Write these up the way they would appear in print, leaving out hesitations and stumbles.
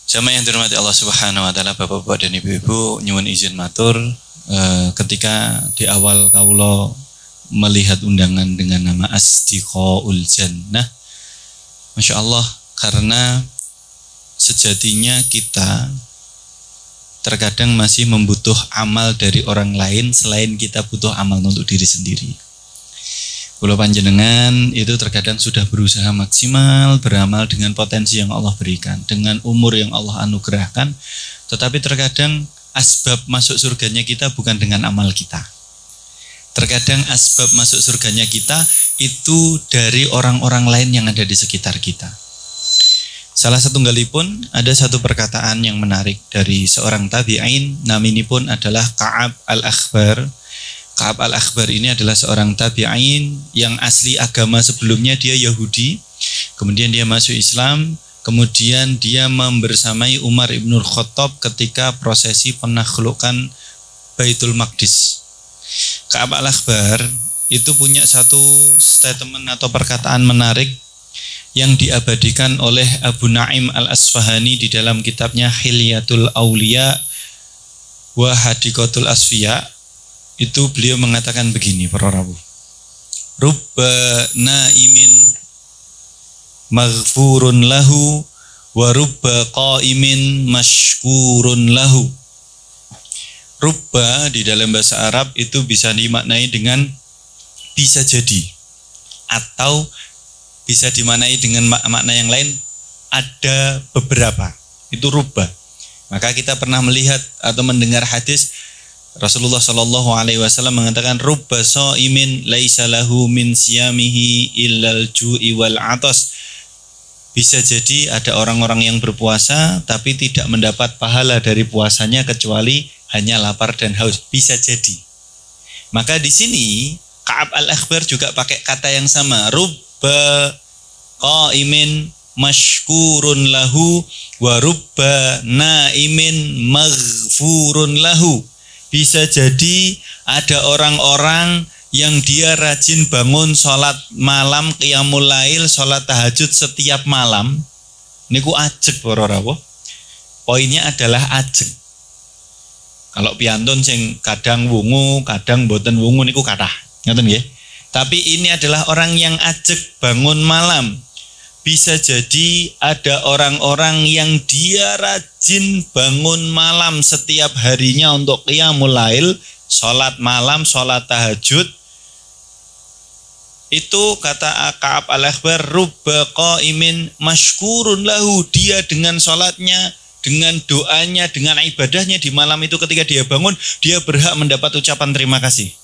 Jamaah yang dirahmati Allah Subhanahu wa taala, Bapak-bapak dan Ibu-ibu, nyuwun izin matur ketika di awal kawula melihat undangan dengan nama Asdiqaul Jannah. Masya Allah, karena sejatinya kita terkadang masih membutuh amal dari orang lain selain kita butuh amal untuk diri sendiri. Kula panjenengan itu terkadang sudah berusaha maksimal beramal dengan potensi yang Allah berikan, dengan umur yang Allah anugerahkan, tetapi terkadang asbab masuk surganya kita bukan dengan amal kita. Terkadang asbab masuk surganya kita itu dari orang-orang lain yang ada di sekitar kita. Salah satu galipun ada satu perkataan yang menarik dari seorang tabi'in, naminipun adalah Ka'ab al-Akhbar. Ka'ab al-Akhbar ini adalah seorang tabi'in yang asli agama sebelumnya dia Yahudi, kemudian dia masuk Islam, kemudian dia membersamai Umar ibnul Khattab ketika prosesi penakhlukan Baitul Maqdis. Ka'ab al-Akhbar itu punya satu statement atau perkataan menarik yang diabadikan oleh Abu Naim al-Asfahani di dalam kitabnya Hilyatul Auliya wa Hadiqatul Asfiya. Itu beliau mengatakan begini, para rawuh. Rubba naimin maghfurun lahu wa rubba qaimin mashkurun lahu. Rubba di dalam bahasa Arab itu bisa dimaknai dengan bisa jadi, atau bisa dimaknai dengan makna yang lain, ada beberapa. Itu rubba. Maka kita pernah melihat atau mendengar hadis Rasulullah Shallallahu Alaihi Wasallam mengatakan rubba shaimin laisa lahu min siyamihi illal ju'i wal atas. Bisa jadi ada orang-orang yang berpuasa tapi tidak mendapat pahala dari puasanya kecuali hanya lapar dan haus. Bisa jadi. Maka di sini Ka'ab al-Akhbar juga pakai kata yang sama, rubba qaimin mashkurun lahu wa rubba naimin maghfurun lahu. Bisa jadi ada orang-orang yang dia rajin bangun sholat malam, qiyamul lail, sholat tahajud setiap malam. Niku ajeg para rawuh. Poinnya adalah ajeg. Kalau piantun sing kadang wungu, kadang boten wungu niku kathah. Ngoten nggih. Tapi ini adalah orang yang ajeg bangun malam. Bisa jadi ada orang-orang yang dia rajin bangun malam setiap harinya untuk qiyamul lail, sholat malam, sholat tahajud. Itu kata Ka'ab al-Akhbar, rubba qaimin mashkurun lahu. Dia dengan sholatnya, dengan doanya, dengan ibadahnya di malam itu ketika dia bangun, dia berhak mendapat ucapan terima kasih.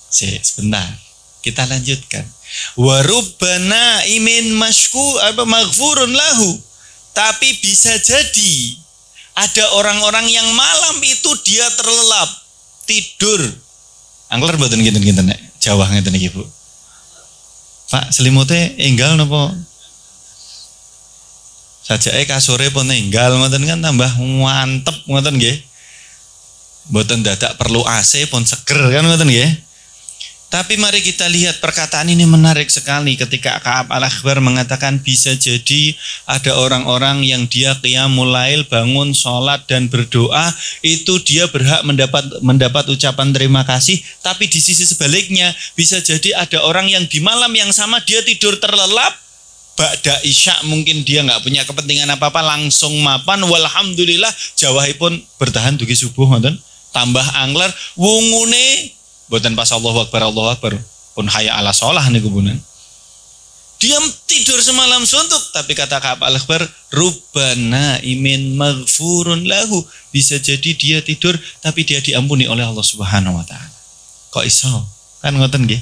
Sebentar, kita lanjutkan. Wa rubbana imin maghfurun lahu. Tapi bisa jadi ada orang-orang yang malam itu dia terlelap, tidur. Angler mboten kinten-kinten nek Jawa ngeten iki, Bu. Pak, selimute enggal napa? Sajake kasure pun enggal ngoten kan tambah mantep ngoten nggih. Mboten dadak perlu AC pun seger kan ngoten nggih. Tapi mari kita lihat perkataan ini menarik sekali ketika Ka'ab al-Akhbar mengatakan bisa jadi ada orang-orang yang dia qiyamul lail, bangun, sholat dan berdoa, itu dia berhak mendapat ucapan terima kasih. Tapi di sisi sebaliknya bisa jadi ada orang yang di malam yang sama dia tidur terlelap, ba'da isya mungkin dia nggak punya kepentingan apa-apa, langsung mapan, walhamdulillah jawahipun bertahan dugi subuh ngoten, tambah angler wungune boten pas Allahu Akbar pun hayya ala sholah niku bunan. Dia tidur semalam suntuk, tapi kata Ka'ab al-Akhbar rubbana imin maghfurun lahu. Bisa jadi dia tidur tapi dia diampuni oleh Allah Subhanahu wa taala. Kok iso? Kan ngoten nggih.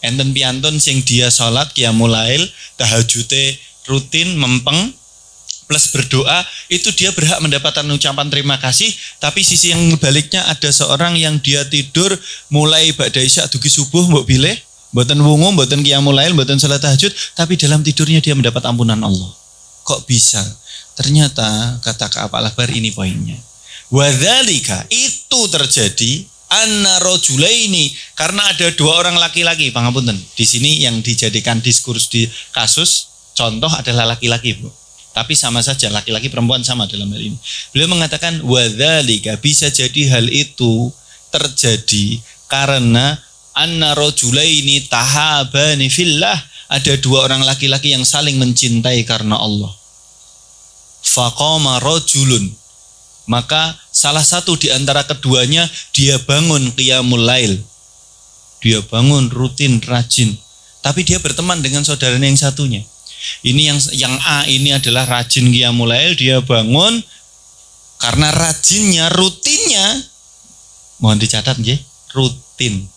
Enten piantun sing dia salat qiyamul lail, tahajute rutin mempeng plus berdoa, itu dia berhak mendapatkan ucapan terima kasih. Tapi sisi yang baliknya ada seorang yang dia tidur mulai ba'da isya dugi subuh mbok bilih, mboten wungu, mboten qiyamul lail, mboten salat tahajud, tapi dalam tidurnya dia mendapat ampunan Allah. Kok bisa? Ternyata kata Ka'ab al-Akhbar ini poinnya. Wadzalika, itu terjadi anna rajulaini, karena ada dua orang laki-laki, pangapunten. Di sini yang dijadikan diskurs di kasus contoh adalah laki-laki, Bu. Tapi sama saja, laki-laki perempuan sama dalam hal ini. Beliau mengatakan wadzalika, bisa jadi hal itu terjadi karena anna rajulaini tahabani fillah, ada dua orang laki-laki yang saling mencintai karena Allah. Faqama rajulun, maka salah satu di antara keduanya dia bangun qiyamul lail. Dia bangun rutin, rajin. Tapi dia berteman dengan saudaranya yang satunya. Ini yang A ini adalah rajin qiyamul lail, dia bangun karena rajinnya, rutinnya. Mohon dicatat nggih, rutin.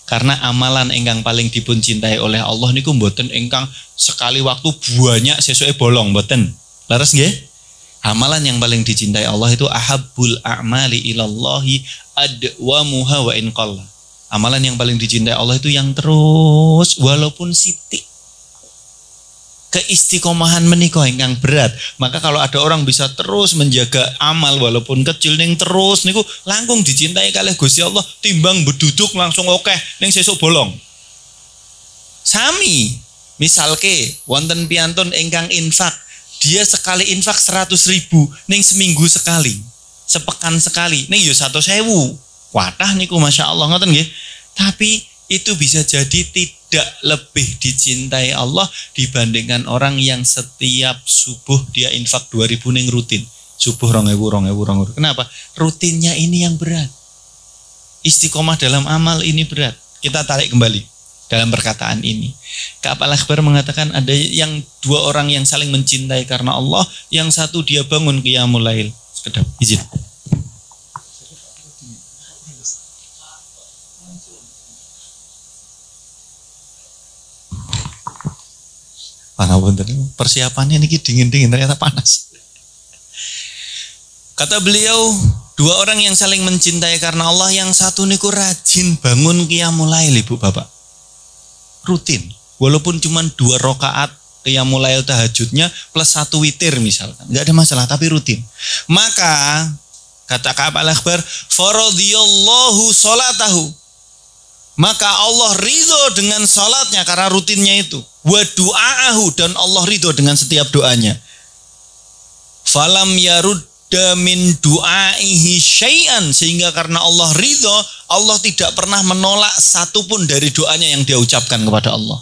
Karena amalan ingkang paling dipun cintai oleh Allah niku mboten ingkang sekali waktu banyak sesuke bolong, mboten. Leres nggih? Amalan yang paling dicintai Allah itu ahabbul a'mali ilallahi adwamuha wa in qalla. Amalan yang paling dicintai Allah itu yang terus walaupun sithik. Keistiqomahan menika ingkang berat. Maka kalau ada orang bisa terus menjaga amal walaupun kecil ning terus niku langkung dicintai kalih Gusti Allah timbang beduduk langsung akeh ning sesuk bolong. Sami misalke wonten piyantun ingkang infak, dia sekali infak 100.000 ning seminggu sekali, sepekan sekali ning yo 100.000. Wadah niku Masya Allah ngoten nggih. Tapi itu bisa jadi tidak lebih dicintai Allah dibandingkan orang yang setiap subuh dia infak 2.000 ning rutin. Subuh 2.000. Kenapa? Rutinnya ini yang berat. Istiqomah dalam amal ini berat. Kita tarik kembali dalam perkataan ini. Ka'ab al-Akhbar mengatakan ada yang dua orang yang saling mencintai karena Allah, yang satu dia bangun qiyamul lail. Sekedap izin. Persiapannya ini dingin-dingin ternyata panas. Kata beliau, dua orang yang saling mencintai karena Allah, yang satu niku rajin bangun qiyamul lail, Ibu Bapak. Rutin, walaupun cuma 2 rakaat qiyamul lail tahajudnya plus 1 witir misalkan, nggak ada masalah, tapi rutin. Maka kata Ka'ab al-Akhbar, faradhiyallahu salatahu, maka Allah ridho dengan salatnya karena rutinnya itu. Wa du'aahu, dan Allah ridho dengan setiap doanya. Falam yarudda min du'aihi syai'an, sehingga karena Allah ridho, Allah tidak pernah menolak satupun dari doanya yang dia ucapkan kepada Allah.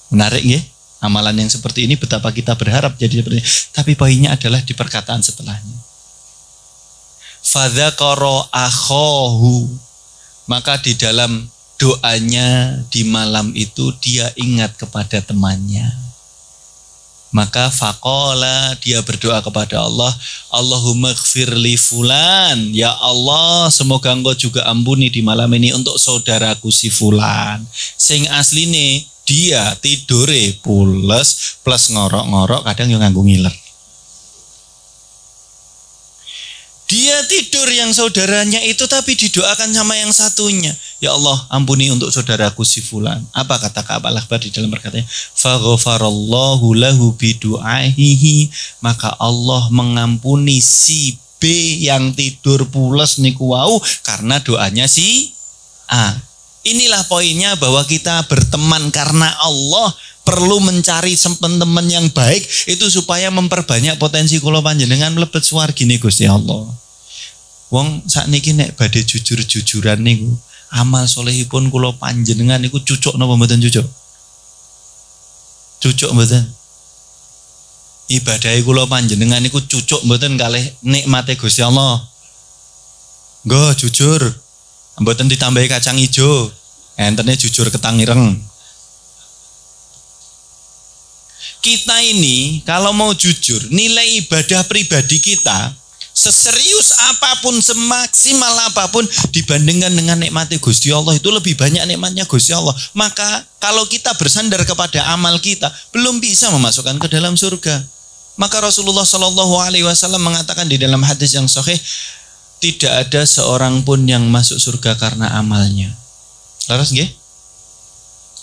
Menarik nggih? Amalan yang seperti ini betapa kita berharap jadi seperti ini. Tapi poinnya adalah di perkataan setelahnya. Fadzakara akhahu, maka di dalam doanya di malam itu dia ingat kepada temannya. Maka faqala, dia berdoa kepada Allah, Allahumma ighfir li fulan, ya Allah semoga engkau juga ampuni di malam ini untuk saudaraku si fulan. Sing asline dia tidure pules plus ngorok-ngorok, kadang yang nganggo ngiler. Dia tidur yang saudaranya itu tapi didoakan sama yang satunya. Ya Allah, ampuni untuk saudaraku si fulan. Apa kata Ka'ab al-Akhbar di dalam perkataannya? Faghfarallahu lahu bidu'aihi, maka Allah mengampuni si B yang tidur pules niku wau karena doanya si A. Inilah poinnya bahwa kita berteman karena Allah, perlu mencari teman yang baik itu supaya memperbanyak potensi kula panjenengan mlebet swargine Gusti Allah. Wong sakniki nek badhe jujur-jujuran niku, amal solehipun kula panjenengan niku cucuk napa mboten cucuk? Cucuk mboten? Ibadahe kula panjenengan niku cucuk mboten kalih nikmate Gusti Allah? Nggo jujur. Mboten ditambahi kacang ijo. Entene jujur ketang ireng. Kita ini kalau mau jujur, nilai ibadah pribadi kita seserius apapun, semaksimal apapun dibandingkan dengan nikmati Gusti Allah, itu lebih banyak nikmatnya Gusti Allah. Maka kalau kita bersandar kepada amal kita, belum bisa memasukkan ke dalam surga. Maka Rasulullah SAW mengatakan di dalam hadis yang sahih, tidak ada seorang pun yang masuk surga karena amalnya. Laras nggih?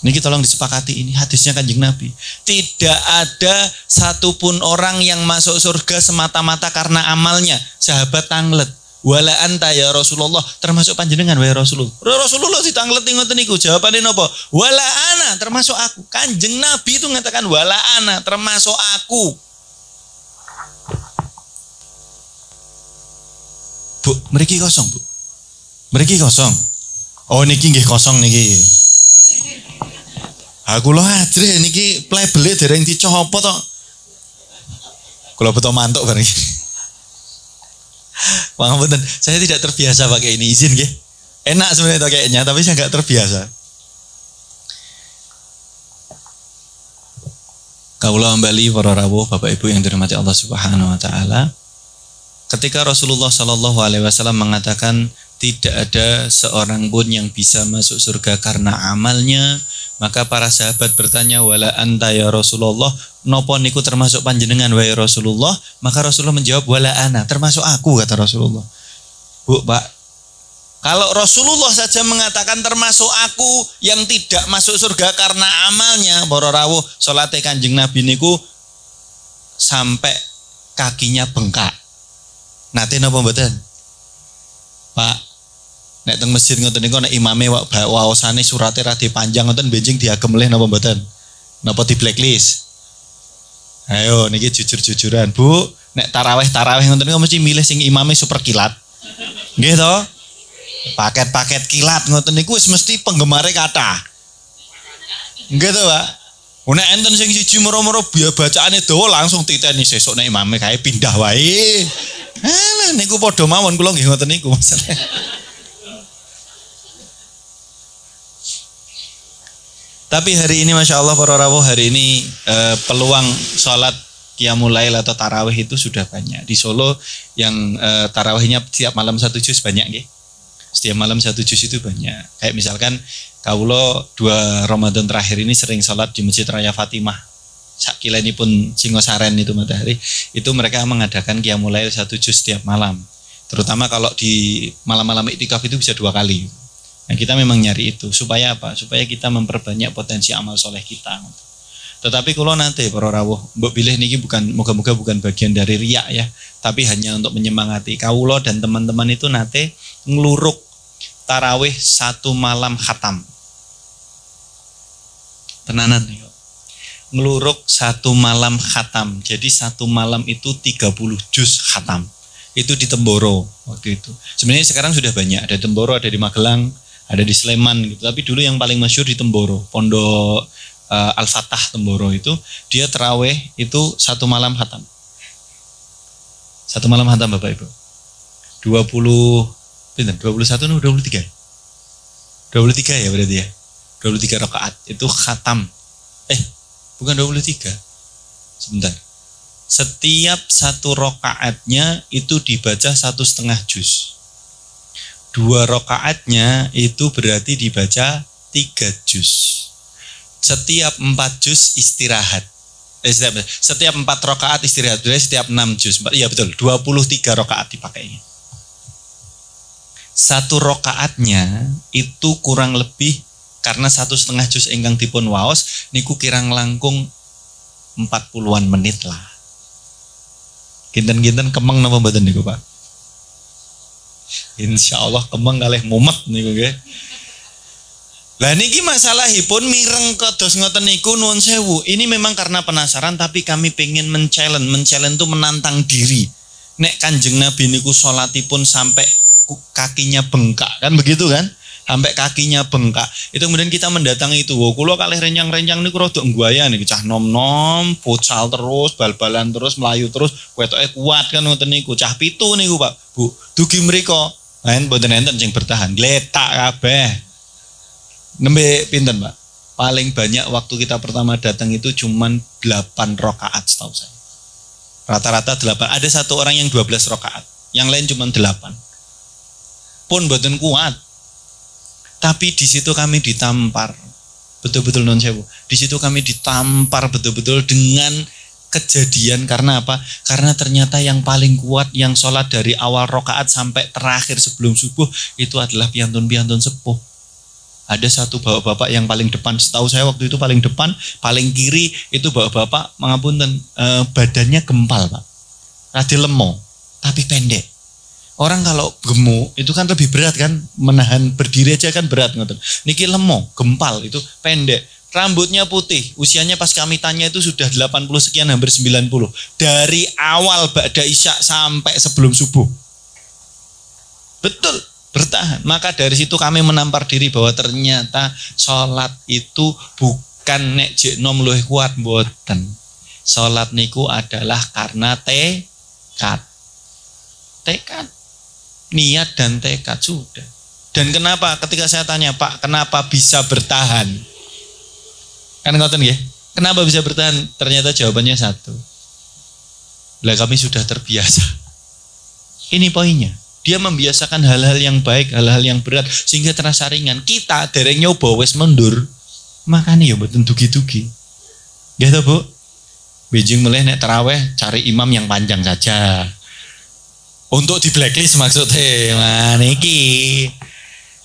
Niki tolong disepakati, ini hadisnya Kanjeng Nabi. Tidak ada satupun orang yang masuk surga semata-mata karena amalnya. Sahabat tanglet. Wala anta ya Rasulullah, termasuk panjenengan wahai Rasulullah. Rasulullah ditangleti ngoten niku, jawabane napa? Wala ana, termasuk aku. Kanjeng Nabi itu mengatakan wala ana, termasuk aku. Bu, mriki kosong, Bu. Mriki kosong. Oh niki nggih kosong niki. Aku lo ajre niki plebele dereng dicopot tok. Kula beto mantuk bareng. Pangapunten, saya tidak terbiasa pakai ini, izin nggih. Enak sebenarnya kayaknya, tapi saya enggak terbiasa. Kaula kembali para rawuh Bapak Ibu yang dirahmati Allah Subhanahu wa taala. Ketika Rasulullah sallallahu alaihi wasallam mengatakan tidak ada seorang pun yang bisa masuk surga karena amalnya, maka para sahabat bertanya, wala anta ya Rasulullah, nopo niku termasuk panjenengan wahai Rasulullah? Maka Rasulullah menjawab, wala ana, termasuk aku, kata Rasulullah. Bu, Pak, kalau Rasulullah saja mengatakan termasuk aku yang tidak masuk surga karena amalnya, para rawuh, salate Kanjeng Nabi niku sampai kakinya bengkak. Nate napa mboten? Pak, nek teng masjid ngoten niku nek imame waosane surate ra dipanjang ngoten benjing diagem leh napa mboten? Napa di blacklist? Ayo niki jujur-jujuran, Bu. Nek tarawih ngoten niku mesti milih sing imame super kilat. Nggih to? Paket-paket kilat ngoten niku wis mesti penggemare kathah. Nggih to, Pak? Nek enten sing siji moro-moro bacaane dawa langsung titeni sesuk nek imame kae pindah wae. Alah niku padha mawon kula nggih ngoten niku masalah. Tapi hari ini Masya Allah para rawuh, hari ini peluang sholat qiyamul lail atau tarawih itu sudah banyak. Di Solo yang tarawihnya setiap malam 1 juz banyak nggih. Setiap malam 1 juz itu banyak. Kayak misalkan kawula 2 Ramadan terakhir ini sering sholat di Masjid Raya Fatimah. Sakila ini pun Singosaren itu matahari. Itu mereka mengadakan qiyamul lail 1 juz setiap malam. Terutama kalau di malam-malam iktikaf itu bisa 2 kali. Nah, kita memang nyari itu supaya apa? Supaya kita memperbanyak potensi amal soleh kita. Tetapi kalau nanti para rawuh, mbok pilih niki bukan, moga-moga bukan bagian dari riak ya, tapi hanya untuk menyemangati kawula dan teman-teman itu nanti ngeluruk tarawih 1 malam khatam. Tenanan nih. Ngeluruk 1 malam khatam. Jadi 1 malam itu 30 juz khatam. Itu di Temboro waktu itu. Sebenarnya sekarang sudah banyak, ada Temboro, ada di Magelang, ada di Sleman gitu. Tapi dulu yang paling masyhur di Temboro, Pondok Al-Fatah Temboro itu, dia tarawih itu 1 malam khatam. 1 malam khatam Bapak Ibu. 21 atau 23? 23 ya berarti ya. 23 rakaat itu khatam. Bukan 23. Sebentar. Setiap 1 rakaatnya itu dibaca 1,5 juz. 2 rakaatnya itu berarti dibaca 3 juz. Setiap 4 juz istirahat. Setiap 4 rakaat istirahat. Berarti setiap 6 juz. Iya betul, 23 rakaat dipakainya. 1 rakaatnya itu kurang lebih, karena 1,5 juz ingkang dipun waos niku kirang langkung 40-an menit lah. Ginten-ginten kemeng napa mboten niku, Pak? Insyaallah kemeng kalih mumet niku nggih. Lah niki masalahipun mireng kados ngoten niku nuwun sewu. Ini memang karena penasaran, tapi kami pengen men-challenge itu menantang diri. Nek Kanjeng Nabi niku salatipun sampai kakinya bengkak, kan begitu kan? Sampai kakinya bengkak. Itu kemudian kita mendatangi itu. Kula kalih renyang-renyang niku rada ngguaya niki, cah nom-nom, futsal terus, bal-balan terus, melayu terus, wetoke kuat kan ngoten niku. Cah 7 niku, Pak. Bu, dugi mriko, mboten enten sing bertahan, gletak kabeh. Nembe pinten, Pak? Paling banyak waktu kita pertama datang itu cuman 8 rakaat setahu saya. Rata-rata 8. Ada 1 orang yang 12 rakaat, yang lain cuman 8. Pun mboten kuat. Tapi di situ kami ditampar, betul-betul non sewu. Di situ kami ditampar betul-betul dengan kejadian, karena apa? Karena ternyata yang paling kuat, yang sholat dari awal rakaat sampai terakhir sebelum subuh itu adalah piantun-piantun sepuh. Ada 1 bapak-bapak yang paling depan, setahu saya waktu itu paling depan, paling kiri itu bapak-bapak, mengapunten, badannya gempal Pak, rada lemo, tapi pendek. Orang kalau gemuk itu kan lebih berat kan, menahan berdiri aja kan berat ngoten. Niki lemo, gempal itu pendek, rambutnya putih, usianya pas kami tanya itu sudah 80 sekian hampir 90. Dari awal ba'da isya sampai sebelum subuh. Betul, bertahan. Maka dari situ kami menampar diri bahwa ternyata sholat itu bukan nek jek nom luwih kuat mboten. Sholat niku adalah karena tekad. Niat dan tekad sudah. Dan kenapa ketika saya tanya, Pak, kenapa bisa bertahan? Kan ngoten nggih. Kenapa bisa bertahan? Ternyata jawabannya satu. Lah kami sudah terbiasa. Ini poinnya. Dia membiasakan hal-hal yang baik, hal-hal yang berat sehingga terasa ringan. Kita dereng nyoba wis mundur. Makanya ya mboten dugi-dugi. Nggih to, Bu? Beijing mulai nek taraweh cari imam yang panjang saja. Untuk di blacklist maksudnya, maniki.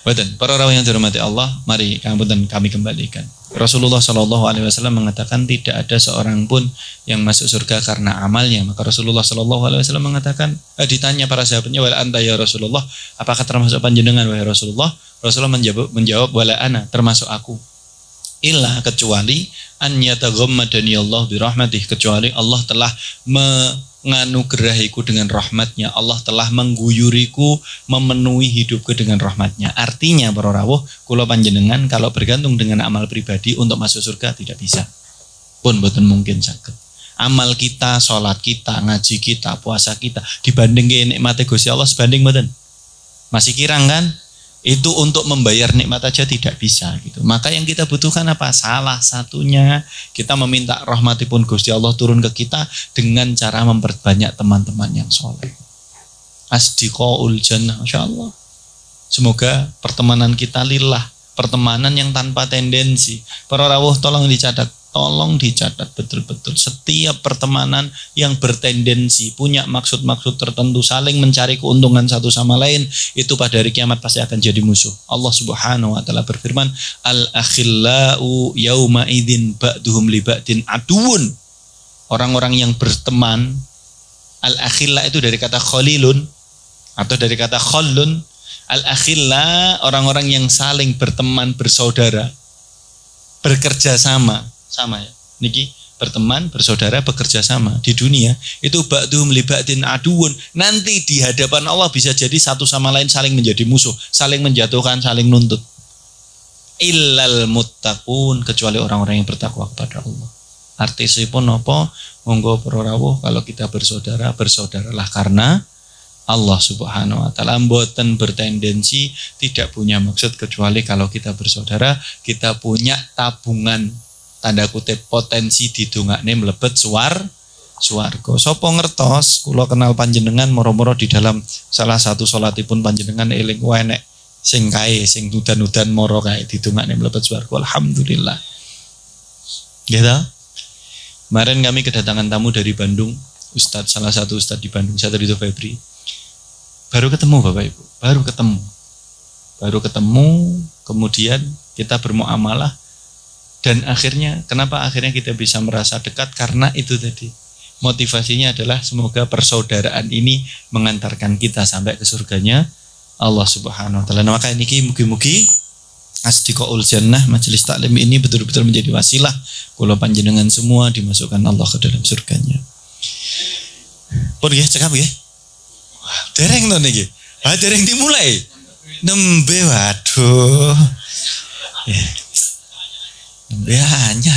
Betul. Para rawuh yang dirahmati Allah, mari kami kembalikan. Rasulullah Shallallahu Alaihi Wasallam mengatakan tidak ada seorang pun yang masuk surga karena amalnya. Maka Rasulullah Shallallahu Alaihi Wasallam mengatakan, ditanya para sahabatnya, wala anta ya Rasulullah, apakah termasuk panjenengan wahai Rasulullah? Rasulullah menjawab wala ana, termasuk aku. Illa kecuali an yataghammadani Allah birahmatih, kecuali Allah telah menganugerahiku dengan rahmatnya, Allah telah mengguyuriku, memenuhi hidupku dengan rahmatnya. Artinya para rawuh, kula panjenengan kalau bergantung dengan amal pribadi untuk masuk surga tidak bisa. Pun boten mungkin saged. Amal kita, sholat kita, ngaji kita, puasa kita dibanding nikmate Gusti Allah sebanding boten? Masih kirang kan? Itu untuk membayar nikmat aja tidak bisa gitu. Maka yang kita butuhkan apa? Salah satunya kita meminta rahmatipun Gusti Allah turun ke kita dengan cara memperbanyak teman-teman yang soleh. Asdiqaul jannah, insyaallah. Semoga pertemanan kita lillah, pertemanan yang tanpa tendensi. Para rawuh tolong dicatat betul-betul. Setiap pertemanan yang bertendensi, punya maksud-maksud tertentu, saling mencari keuntungan satu sama lain, itu pada hari kiamat pasti akan jadi musuh. Allah Subhanahu wa taala berfirman, al-akhillau yauma idzin ba'duhum li ba'din aduun. Orang-orang yang berteman, al-akhilla itu dari kata khalilun atau dari kata khallun. Al-akhilla orang-orang yang saling berteman, bersaudara, bekerja sama ya. Niki berteman, bersaudara, bekerja sama di dunia itu ba'duhum li ba'din aduun. Nanti di hadapan Allah bisa jadi satu sama lain saling menjadi musuh, saling menjatuhkan, saling nuntut. Illal muttaqun, kecuali orang-orang yang bertakwa kepada Allah. Artisipun apa? Monggo para rawuh, kalau kita bersaudara, bersaudaralah karena Allah Subhanahu wa taala, mboten bertendensi, tidak punya maksud, kecuali kalau kita bersaudara, kita punya tabungan tanda kutip potensi didongakne mlebet swarga. Sapa ngertos kula kenal panjenengan moro-moro di dalam salah satu salatipun panjenengan eling wae nek sing kae sing udan-udan moro kae didongakne mlebet swarga. Alhamdulillah. Nggih ta? Kemarin kami kedatangan tamu dari Bandung, salah satu ustadz di Bandung, Ustadz Ridho Febri. Baru ketemu Bapak Ibu, baru ketemu, kemudian kita bermuamalah. Dan kenapa akhirnya kita bisa merasa dekat? Karena itu tadi, motivasinya adalah semoga persaudaraan ini mengantarkan kita sampai ke surganya Allah Subhanahu wa taala. Nah, maka niki mugi-mugi Asdiqaul Jannah, majelis taklim ini betul-betul menjadi wasilah kula panjenengan semua dimasukkan Allah ke dalam surganya. Pun nggih cekap nggih. Dereng to niki. Dereng dimulai. Nembe waduh. Hanya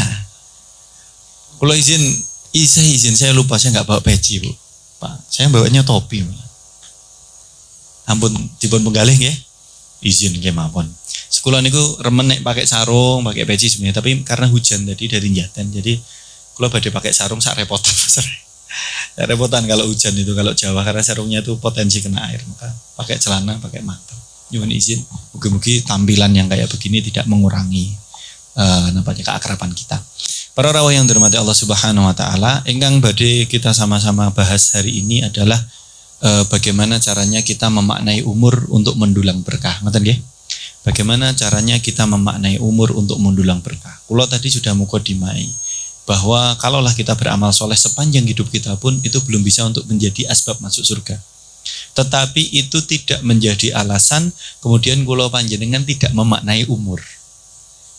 kalau izin saya lupa, saya nggak bawa peci Bu Pak, saya bawanya topi malah. Ampun dipun penggalih ya, izin nggih mawon. Sekolah niku remen nek pakai sarung, pakai peci sebenarnya, tapi karena hujan tadi dari Njaten, jadi kalau badhe pakai sarung sak repotan. Repotan kalau hujan itu, kalau Jawa, karena sarungnya itu potensi kena air, maka pakai celana, pakai mantel. Nyuwun izin, mugi-mugi tampilan yang kayak begini tidak mengurangi keakraban kita. Para rawuh yang dirahmati Allah Subhanahu wa taala, ingkang badhe kita sama-sama bahas hari ini adalah bagaimana caranya kita memaknai umur untuk mendulang berkah. Ngoten nggih? Bagaimana caranya kita memaknai umur untuk mendulang berkah. Kula tadi sudah mukadimai bahwa kalaulah kita beramal soleh sepanjang hidup kita pun itu belum bisa untuk menjadi asbab masuk surga. Tetapi itu tidak menjadi alasan kemudian kula panjenengan tidak memaknai umur.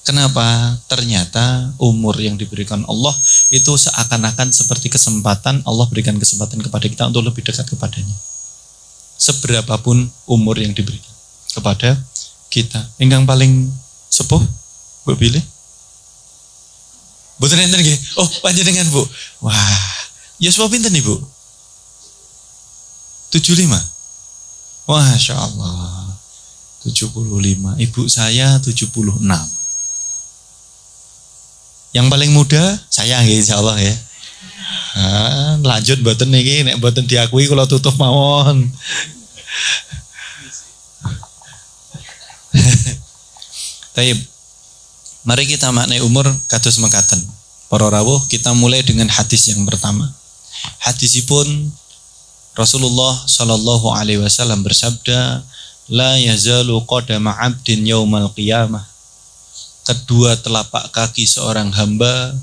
Kenapa? Ternyata umur yang diberikan Allah itu seakan-akan seperti kesempatan, Allah berikan kesempatan kepada kita untuk lebih dekat kepadanya. Seberapapun umur yang diberikan kepada kita. Ingkang paling sepuh, Bu pilih. Mboten enten nggih. Oh, panjenengan, Bu. Wah, yuswa pinten Ibu? 75. Masya Allah. 75. Ibu saya 76. Yang paling muda saya nggih insyaallah ya. Lanjut mboten niki nek mboten diakui kula tutup mawon. Taib. Mari kita maknai umur kados mekaten. Para rawuh, kita mulai dengan hadis yang pertama. Hadisipun Rasulullah sallallahu alaihi wasallam bersabda, la yazalu qadama 'abdin yaumal qiyamah. Kedua telapak kaki seorang hamba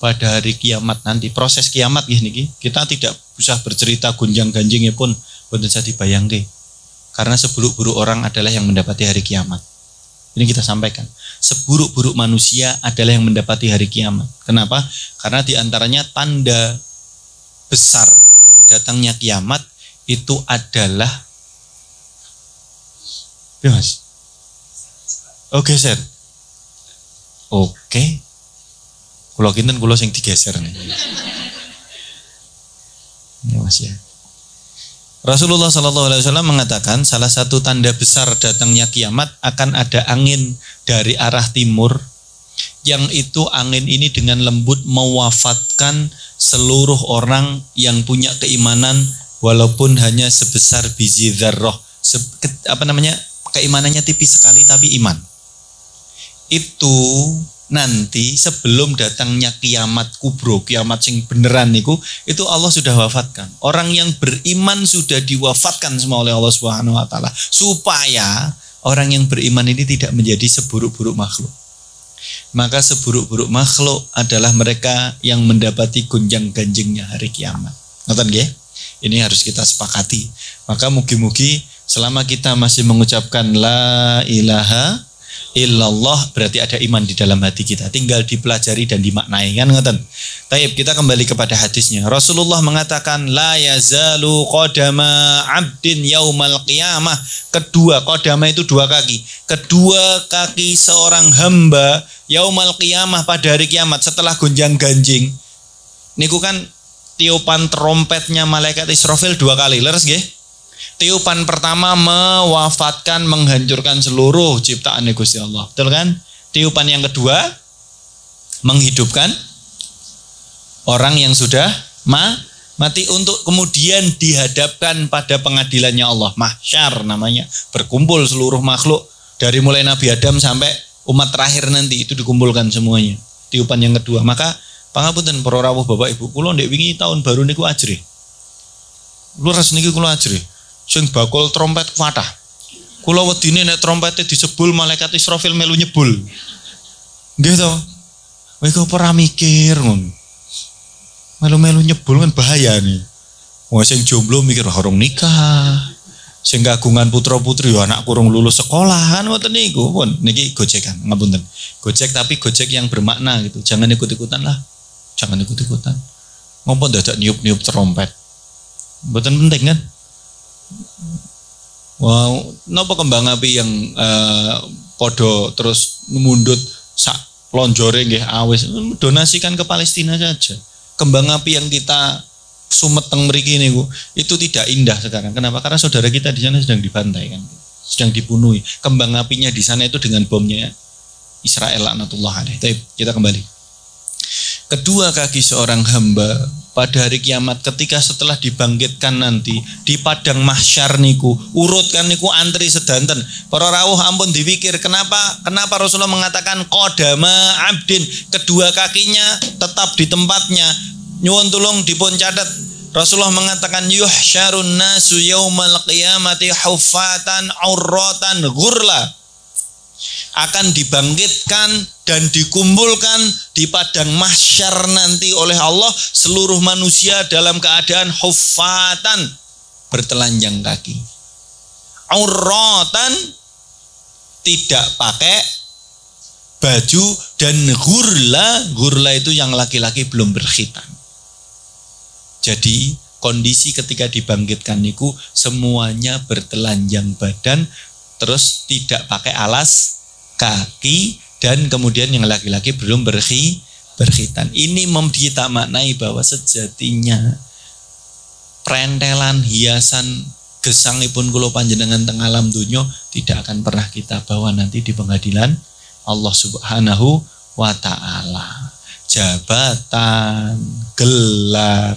pada hari kiamat nanti. Proses kiamat niki kita tidak usah bercerita gonjang-ganjingnya pun boten bisa dibayangke. Karena seburuk-buruk orang adalah yang mendapati hari kiamat. Ini kita sampaikan. Seburuk-buruk manusia adalah yang mendapati hari kiamat. Kenapa? Karena diantaranya tanda besar dari datangnya kiamat itu adalah ya Mas? Oke, geser. Oke. Kula kinten kula sing digeser nih. Ya Mas ya. Rasulullah SAW mengatakan salah satu tanda besar datangnya kiamat akan ada angin dari arah timur yang itu angin ini dengan lembut mewafatkan seluruh orang yang punya keimanan walaupun hanya sebesar biji dzarrah. Keimanannya tipis sekali tapi iman. Itu nanti sebelum datangnya kiamat kubro, kiamat sing beneran niku, itu Allah sudah wafatkan. Orang yang beriman sudah diwafatkan semua oleh Allah Subhanahu wa taala supaya orang yang beriman ini tidak menjadi seburuk-buruk makhluk. Maka seburuk-buruk makhluk adalah mereka yang mendapati gonjang-ganjingnya hari kiamat. Ngoten nggih? Ini harus kita sepakati. Maka mugi-mugi selama kita masih mengucapkan la ilaha illallah berarti ada iman di dalam hati kita. Tinggal dipelajari dan dimaknai kan ngoten. Taib, kita kembali kepada hadisnya. Rasulullah mengatakan la yazalu qadama 'abdin yaumal qiyamah. Kedua, qadama itu dua kaki. Kedua kaki seorang hamba yaumal qiyamah pada hari kiamat setelah gonjang-ganjing. Niku kan tiupan trompetnya malaikat Israfil dua kali. Leres nggih? Tiupan pertama mewafatkan, menghancurkan seluruh ciptaan Gusti Allah. Betul kan? Tiupan yang kedua menghidupkan orang yang sudah mati untuk kemudian dihadapkan pada pengadilannya Allah. Mahsyar namanya. Berkumpul seluruh makhluk dari mulai Nabi Adam sampai umat terakhir nanti itu dikumpulkan semuanya. Tiupan yang kedua. Maka pangapunten para rawuh Bapak Ibu, kula ndek wingi tahun baru niku ajrih. Lurus niki kula ajrih. Sing bakul trompet kuatah. Kula wedine nek trompete disebul malaikat Israfil melu nyebul. Nggih to? Kowe kok ora mikir ngono. Melu-melu nyebul kan bahaya nih. Wong sing jomblo mikir horong nikah. Sing kagungan putra-putri yo anak kurung lulus sekolah kan ngoten niku pun. Niki gojekan, ngapunten. Gojek tapi gojek yang bermakna gitu. Jangan ikut-ikutan lah. Jangan ikut-ikutan. Ngopo dadak niup-niup trompet. Mboten penting kan? Wow, napa kembang api yang podo terus mundut sak lonjore nggih awis, donasikan ke Palestina saja. Kembang api yang kita sumeteng mriki niku itu tidak indah sekarang. Kenapa? Karena saudara kita di sana sedang dibantai kan, sedang dibunuh. Kembang apinya di sana itu dengan bomnya Israel laknatullah alaih. Kita kembali. Kedua kaki seorang hamba pada hari kiamat ketika setelah dibangkitkan nanti di padang mahsyar niku urutkan niku antri sedanten. Para rawuh ampun dipikir kenapa Rasulullah mengatakan qadama abdin, kedua kakinya tetap di tempatnya. Nyuwun tulung dipun catet. Rasulullah mengatakan yuhsyarun nasu yaumal qiyamati huffatan urratan ghurla. Akan dibangkitkan dan dikumpulkan di padang mahsyar nanti oleh Allah seluruh manusia dalam keadaan huffatan, bertelanjang kaki. Auratan, tidak pakai baju, dan gurla itu yang laki-laki belum berkhitan. Jadi kondisi ketika dibangkitkan niku semuanya bertelanjang badan, terus tidak pakai alas kaki, dan kemudian yang laki-laki belum berkhitan. Ini kita maknai bahwa sejatinya prentelan hiasan gesangipun kula panjenengan teng alam dunya tidak akan pernah kita bawa nanti di pengadilan Allah Subhanahu wa taala. Jabatan, gelar,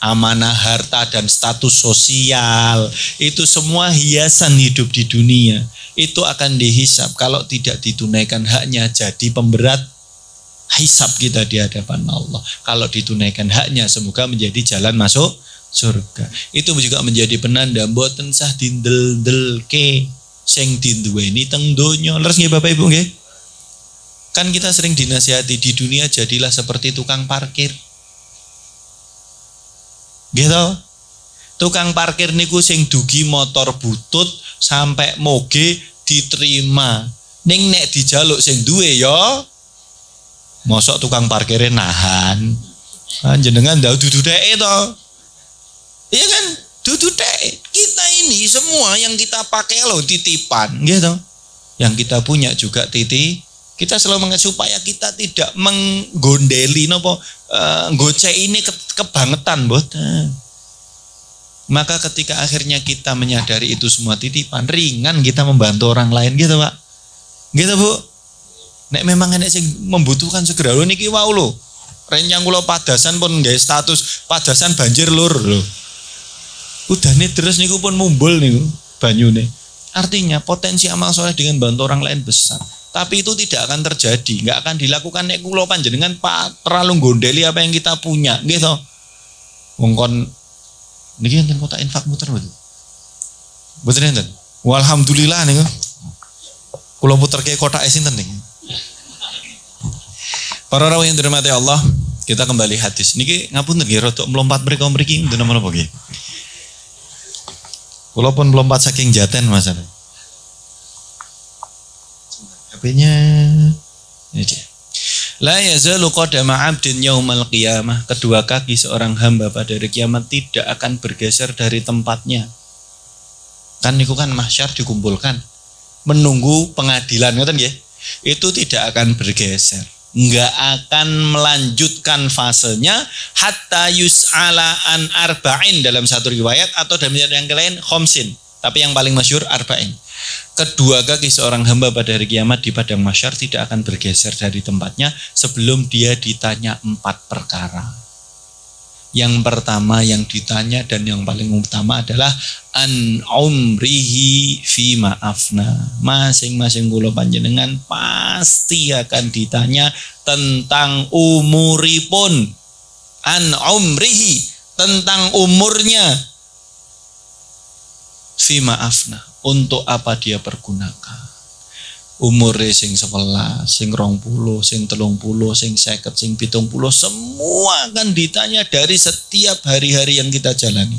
amanah harta dan status sosial, itu semua hiasan hidup di dunia. Itu akan dihisab. Kalau tidak ditunaikan haknya, jadi pemberat hisab kita di hadapan Allah. Kalau ditunaikan haknya, semoga menjadi jalan masuk surga. Itu juga menjadi penanda mboten sah dindel-delke sing dinduweni teng donya. Leres nggih Bapak Ibu nggih? Kan kita sering dinasihati di dunia jadilah seperti tukang parkir. Gitu. Tukang parkir niku sing dugi motor butut sampai moge diterima. Ning nek dijaluk sing duwe ya mosok tukang parkirnya nahan. Jenengan ndak dudu dheke to. Iya kan? Dudu dheke. Kita ini semua yang kita pakai loh titipan, gitu. Yang kita punya juga kita selalu mengingat supaya kita tidak menggondeli gocek ini kebangetan boten. Maka ketika akhirnya kita menyadari itu semua titipan, ringan kita membantu orang lain, gitu Pak. Gitu Bu. Nek memang enek sing membutuhkan segera lho niki wau lho. Rencang kula padasan pun nggawe status padasan banjir lur lho. Udane terus niku pun mumbul niku banyune. Artinya potensi amal soleh dengan bantu orang lain besar. Tapi itu tidak akan terjadi, nggak akan dilakukan nek kula panjenengan terlalu gondeli apa yang kita punya, gitu. Wong kon niki enten kotak infak muter betul. Betul enten. Walhamdulillah niku. Kula puterke kotak sinten niki. Para rawuh yang dirahmati Allah, kita kembali hadis. Niki ngapunten nggih rada melompat mriki mboten napa nggih. Kula pun melompat saking jaten Mas. HP-nya ini dia. La yazalu qadama 'abdin yaumal qiyamah. Kedua kaki seorang hamba pada hari kiamat tidak akan bergeser dari tempatnya. Kan niku kan mahsyar dikumpulkan menunggu pengadilan ngoten nggih. Itu tidak akan bergeser. Enggak akan melanjutkan fasenya hatta yus'ala an arba'in dalam satu riwayat, atau dalam yang lain khamsin. Tapi yang paling masyhur arba'in. Kedua kaki seorang hamba pada hari kiamat di padang mahsyar tidak akan bergeser dari tempatnya sebelum dia ditanya 4 perkara. Yang pertama yang ditanya dan yang paling utama adalah an umrihi fi ma'afna. Masing-masing kula panjenengan pasti akan ditanya tentang umuripun. An umrihi, tentang umurnya. Fi ma'afna, untuk apa dia pergunakan. Umur sing 11, sing 20, sing 30, sing 50, sing 70, semua akan ditanya dari setiap hari-hari yang kita jalani.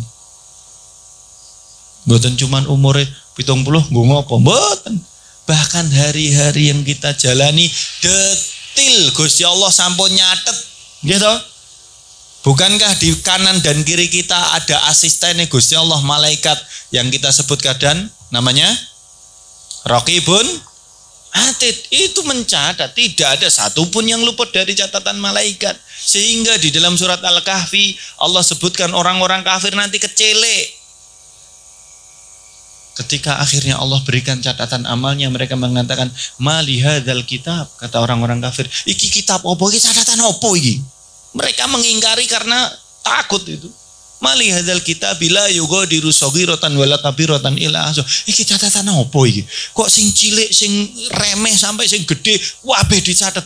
Mboten cuman umur 70 nggo ngopo, mboten. Bahkan hari-hari yang kita jalani detil Gusti Allah sampun nyatet, gitu. Bukankah di kanan dan kiri kita ada asistennya Gusti Allah, malaikat yang kita sebut kadang namanya Raqibun Atid. Itu mencatat, tidak ada satupun yang luput dari catatan malaikat. Sehingga di dalam surat Al-Kahfi Allah sebutkan orang-orang kafir nanti kecelek. Ketika akhirnya Allah berikan catatan amalnya, mereka mengatakan mali hadzal kitab, kata orang-orang kafir, iki kitab opo, iki catatan opo iki? Mereka mengingkari karena takut itu. Mali hadzal kitab bila yughadiru shaghiratan wala kabiratan illa ahsa. Iki catatan opo iki? Kok sing cilik, sing remeh sampai sing gede kabeh dicatat.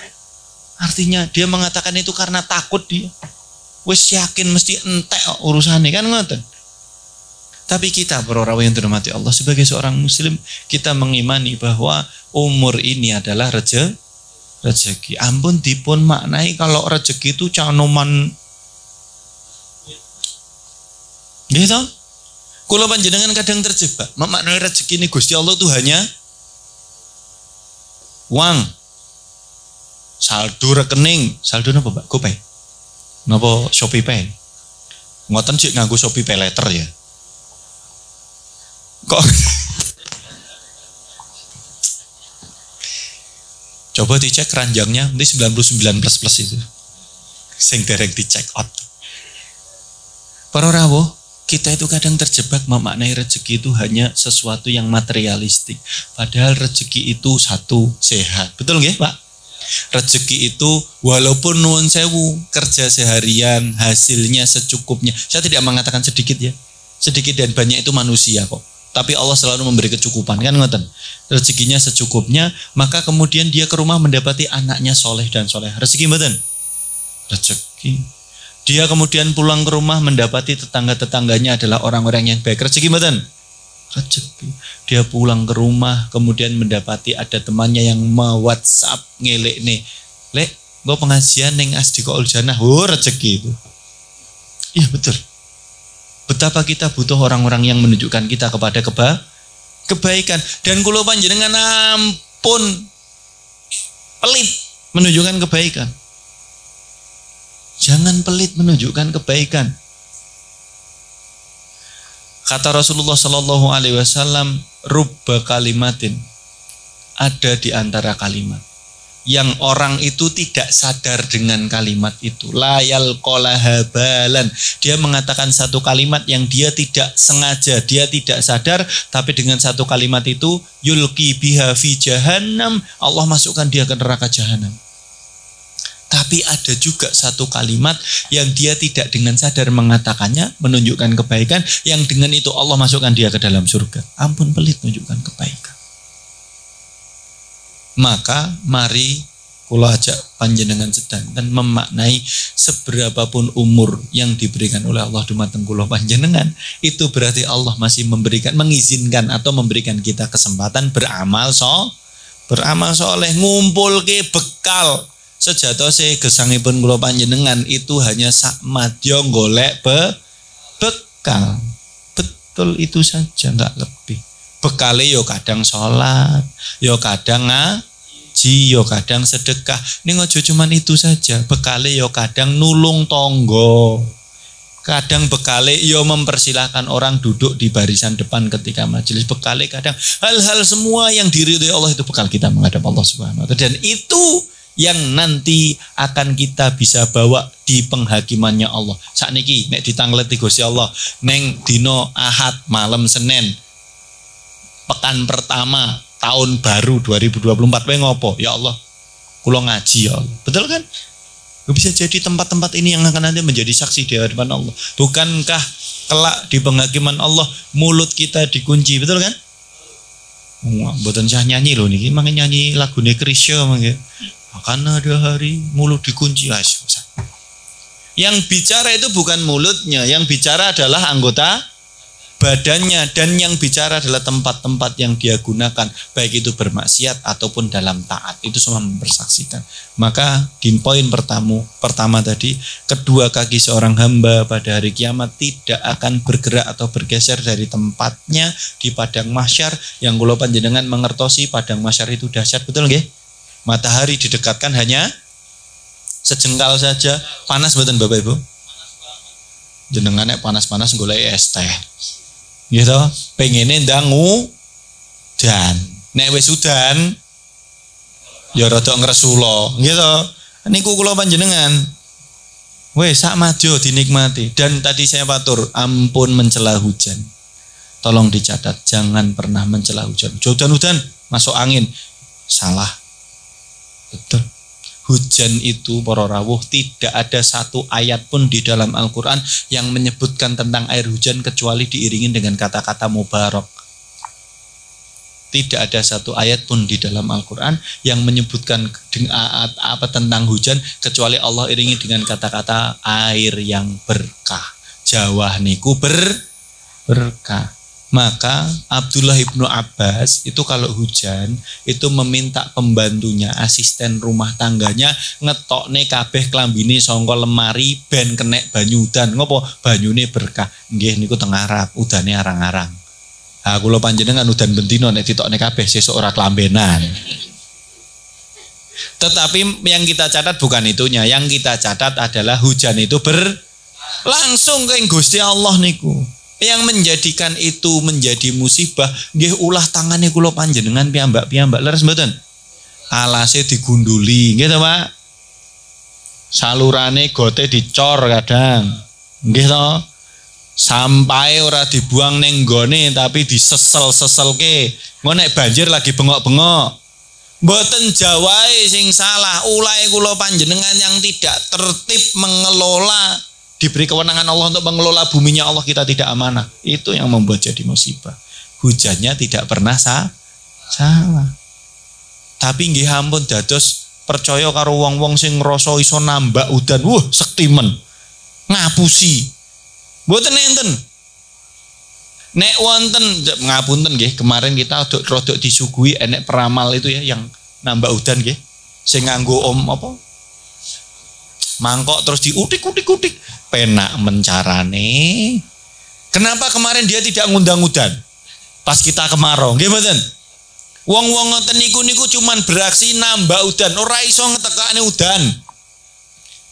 Artinya dia mengatakan itu karena takut dia. Wis yakin mesti entek urusane, kan ngoten. Tapi kita para rawuh yang dirahmati Allah, sebagai seorang muslim, kita mengimani bahwa umur ini adalah rezeki. Ampun dipun maknai kalau rezeki itu canoman, gitu. Kula panjenengan kadang terjebak. Maknanya rezeki ini Gusti Allah itu hanya uang, saldo rekening, saldo napa Pak? GoPay. Napa Shopee Pay? Ngoten sik nganggo Shopee Pay Later ya. Kok coba dicek keranjangnya, nanti 99 plus itu. Sing dereng dicek out. Para rawuh, kita itu kadang terjebak memaknai rezeki itu hanya sesuatu yang materialistik. Padahal rezeki itu satu, sehat. Betul nggih, Pak? Rezeki itu walaupun nuwun sewu, kerja seharian, hasilnya secukupnya. Saya tidak mengatakan sedikit ya. Sedikit dan banyak itu manusia kok. Tapi Allah selalu memberi kecukupan, kan ngoten. Rezekinya secukupnya, maka kemudian dia ke rumah mendapati anaknya soleh dan soleh. Rezeki mboten? Rezeki. Dia kemudian pulang ke rumah mendapati tetangga-tetangganya adalah orang-orang yang baik. Rezeki mboten? Rezeki. Dia pulang ke rumah kemudian mendapati ada temannya yang WhatsApp ngelek nih. Lek, gue pengajian ning Asdiqaul Jannah. Oh, rezeki itu. Iya betul. Betapa kita butuh orang-orang yang menunjukkan kita kepada kebaikan. Dan kula panjenengan ampun pelit menunjukkan kebaikan. Jangan pelit menunjukkan kebaikan. Kata Rasulullah Sallallahu Alaihi Wasallam, rubba kalimatin, ada di antara kalimat yang orang itu tidak sadar dengan kalimat itu. Layal kolahabalan. Dia mengatakan satu kalimat yang dia tidak sengaja, dia tidak sadar, tapi dengan satu kalimat itu yulki biha fi jahannam, Allah masukkan dia ke neraka jahanam. Tapi ada juga satu kalimat yang dia tidak dengan sadar mengatakannya, menunjukkan kebaikan, yang dengan itu Allah masukkan dia ke dalam surga. Ampun pelit menunjukkan kebaikan. Maka mari kula ajak panjenengan sedanten memaknai seberapapun umur yang diberikan oleh Allah dumateng kula panjenengan, itu berarti Allah masih memberikan, mengizinkan atau memberikan kita kesempatan beramal soleh, ngumpulke bekal. Sejatose gesangipun kula panjenengan itu hanya sak madya golek bekal. Betul itu saja, enggak lebih. Bekale yo kadang sholat, yo kadang ngaji, yo kadang sedekah. Ning aja cuman itu saja. Bekale yo kadang nulung tonggo. Kadang bekale yo mempersilahkan orang duduk di barisan depan ketika majelis. Bekale kadang hal-hal semua yang diridhoi Allah itu bekal kita menghadap Allah Subhanahu wa taala. Dan itu yang nanti akan kita bisa bawa di penghakimannya Allah. Sakniki nek ditangleti Gusti Allah neng dino Ahad malam Senin pekan pertama tahun baru 2024 wae ngopo? Ya Allah, kula ngaji ya Allah. Betul kan? Bisa jadi tempat-tempat ini yang akan nanti menjadi saksi di hadapan Allah. Bukankah kelak di penghakiman Allah mulut kita dikunci, betul kan? Mboten sah nyanyi loh niki, mangke nyanyi lagune Krisya mangke. Akan ada hari mulut dikunci. Yang bicara itu bukan mulutnya, yang bicara adalah anggota badannya, dan yang bicara adalah tempat-tempat yang dia gunakan, baik itu bermaksiat ataupun dalam taat, itu semua mempersaksikan. Maka di poin pertama tadi, kedua kaki seorang hamba pada hari kiamat tidak akan bergerak atau bergeser dari tempatnya di padang mahsyar. Yang kula panjenengan mengertosi padang mahsyar itu dahsyat, betul nggih? Matahari didekatkan hanya sejengkal saja. Panas mboten Bapak Ibu? Jenengan nek panas-panas golek es teh. Gitu, pengene ndangu dan nek wis udan ya rada ngresula, gitu. Niku kula panjenengan wis sak madya dinikmati. Dan tadi saya matur, ampun mencela hujan. Tolong dicatat, jangan pernah mencela hujan. Hujan masuk angin. Salah. Betul. Hujan itu para rawuh tidak ada satu ayat pun di dalam Al-Quran yang menyebutkan tentang air hujan kecuali diiringi dengan kata-kata mubarak. Tidak ada satu ayat pun di dalam Al-Quran yang menyebutkan tentang hujan kecuali Allah iringi dengan kata-kata air yang berkah. Jawah niku berkah. Maka Abdullah ibnu Abbas itu kalau hujan itu meminta pembantunya, asisten rumah tangganya ngetokne kabeh klambine saka lemari ben kenek banyu udan. Ngopo? Banyune berkah. Nggih niku teng Arab, udane arang-arang. Ha kula panjenengan udan bentino nek ditokne kabeh sesuk ora klambenan. Tetapi yang kita catat bukan itunya, yang kita catat adalah hujan itu berlangsung ke Gusti Allah niku. Yang menjadikan itu menjadi musibah nggih ulah tangane kula panjenengan piyambak-piyambak leres mboten? Alase digunduli nggih to, Pak? Salurane gote dicor kadang. Nggih to? Sampai ora dibuang ning nggone tapi disesel-seselke. Engko nek banjir lagi bengok-bengok. Mboten jawahe sing salah, ulahe kula panjenengan yang tidak tertib mengelola. Diberi kewenangan Allah untuk mengelola buminya Allah, kita tidak amanah. Itu yang membuat jadi musibah. Hujannya tidak pernah salah. Tapi nggih ampun dados percaya karo wong-wong sing ngrasa iso nambak udan. Sektimen. Ngapusi. Mboten enten. Nek wonten ngapunten nggih, kemarin kita rodok disuguhi enek peramal itu ya yang nambak udan nggih. Sing nganggo apa? Mangkok terus diutik-utik-utik. Penak mencarane. Kenapa kemarin dia tidak ngundang udan? Pas kita kemarau, nggih mboten? Wong-wong ngoten niku cuman beraksi nambah udan, ora iso ngetekane udan.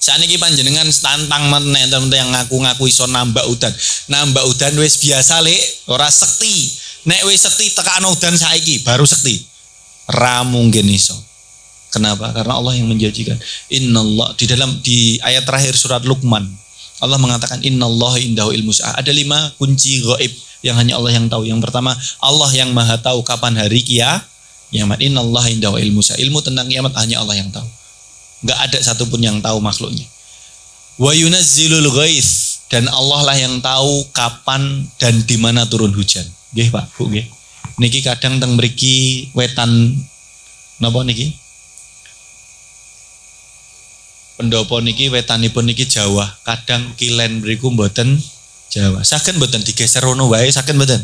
Saniki panjenengan tantang meneh yang ngaku-ngaku iso nambah udan. Nambah udan wis biasa lek, ora sekti. Nek wis sekti tekano udan saiki baru sekti. Ra mungkin iso. Kenapa? Karena Allah yang menjanjikan. Innallah di ayat terakhir surat Luqman. Allah mengatakan innallaha indahu ilmu sa'ah. Ada 5 kunci gaib yang hanya Allah yang tahu. Yang pertama, Allah yang Maha tahu kapan hari kiamat. Innallaha indahu ilmu sa'ah. Ilmu tentang kiamat hanya Allah yang tahu. Enggak ada satupun yang tahu makhluknya. Wa yunazzilul ghaits, dan Allah lah yang tahu kapan dan di mana turun hujan. Nggih, Pak, Bu nggih. Niki kadang teng mriki wetan napa niki? Pendopo niki wetanipun niki Jawa, kadang kilen mriku mboten Jawa. Saged mboten digeser rono wae, saged mboten?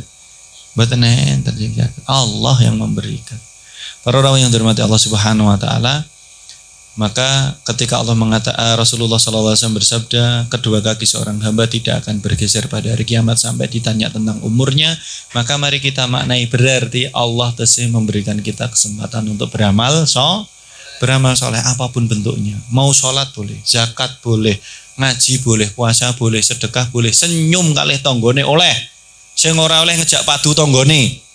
Mboten enten. Allah yang memberikan. Para orang yang dirahmati Allah Subhanahu wa taala, maka ketika Allah mengatakan Rasulullah SAW bersabda, kedua kaki seorang hamba tidak akan bergeser pada hari kiamat sampai ditanya tentang umurnya, maka mari kita maknai berarti Allah tesih memberikan kita kesempatan untuk beramal soleh apapun bentuknya. Mau sholat boleh, zakat boleh, ngaji boleh, puasa boleh, sedekah boleh, senyum kalih tonggone oleh. Sing ora oleh ngejak padu tonggone.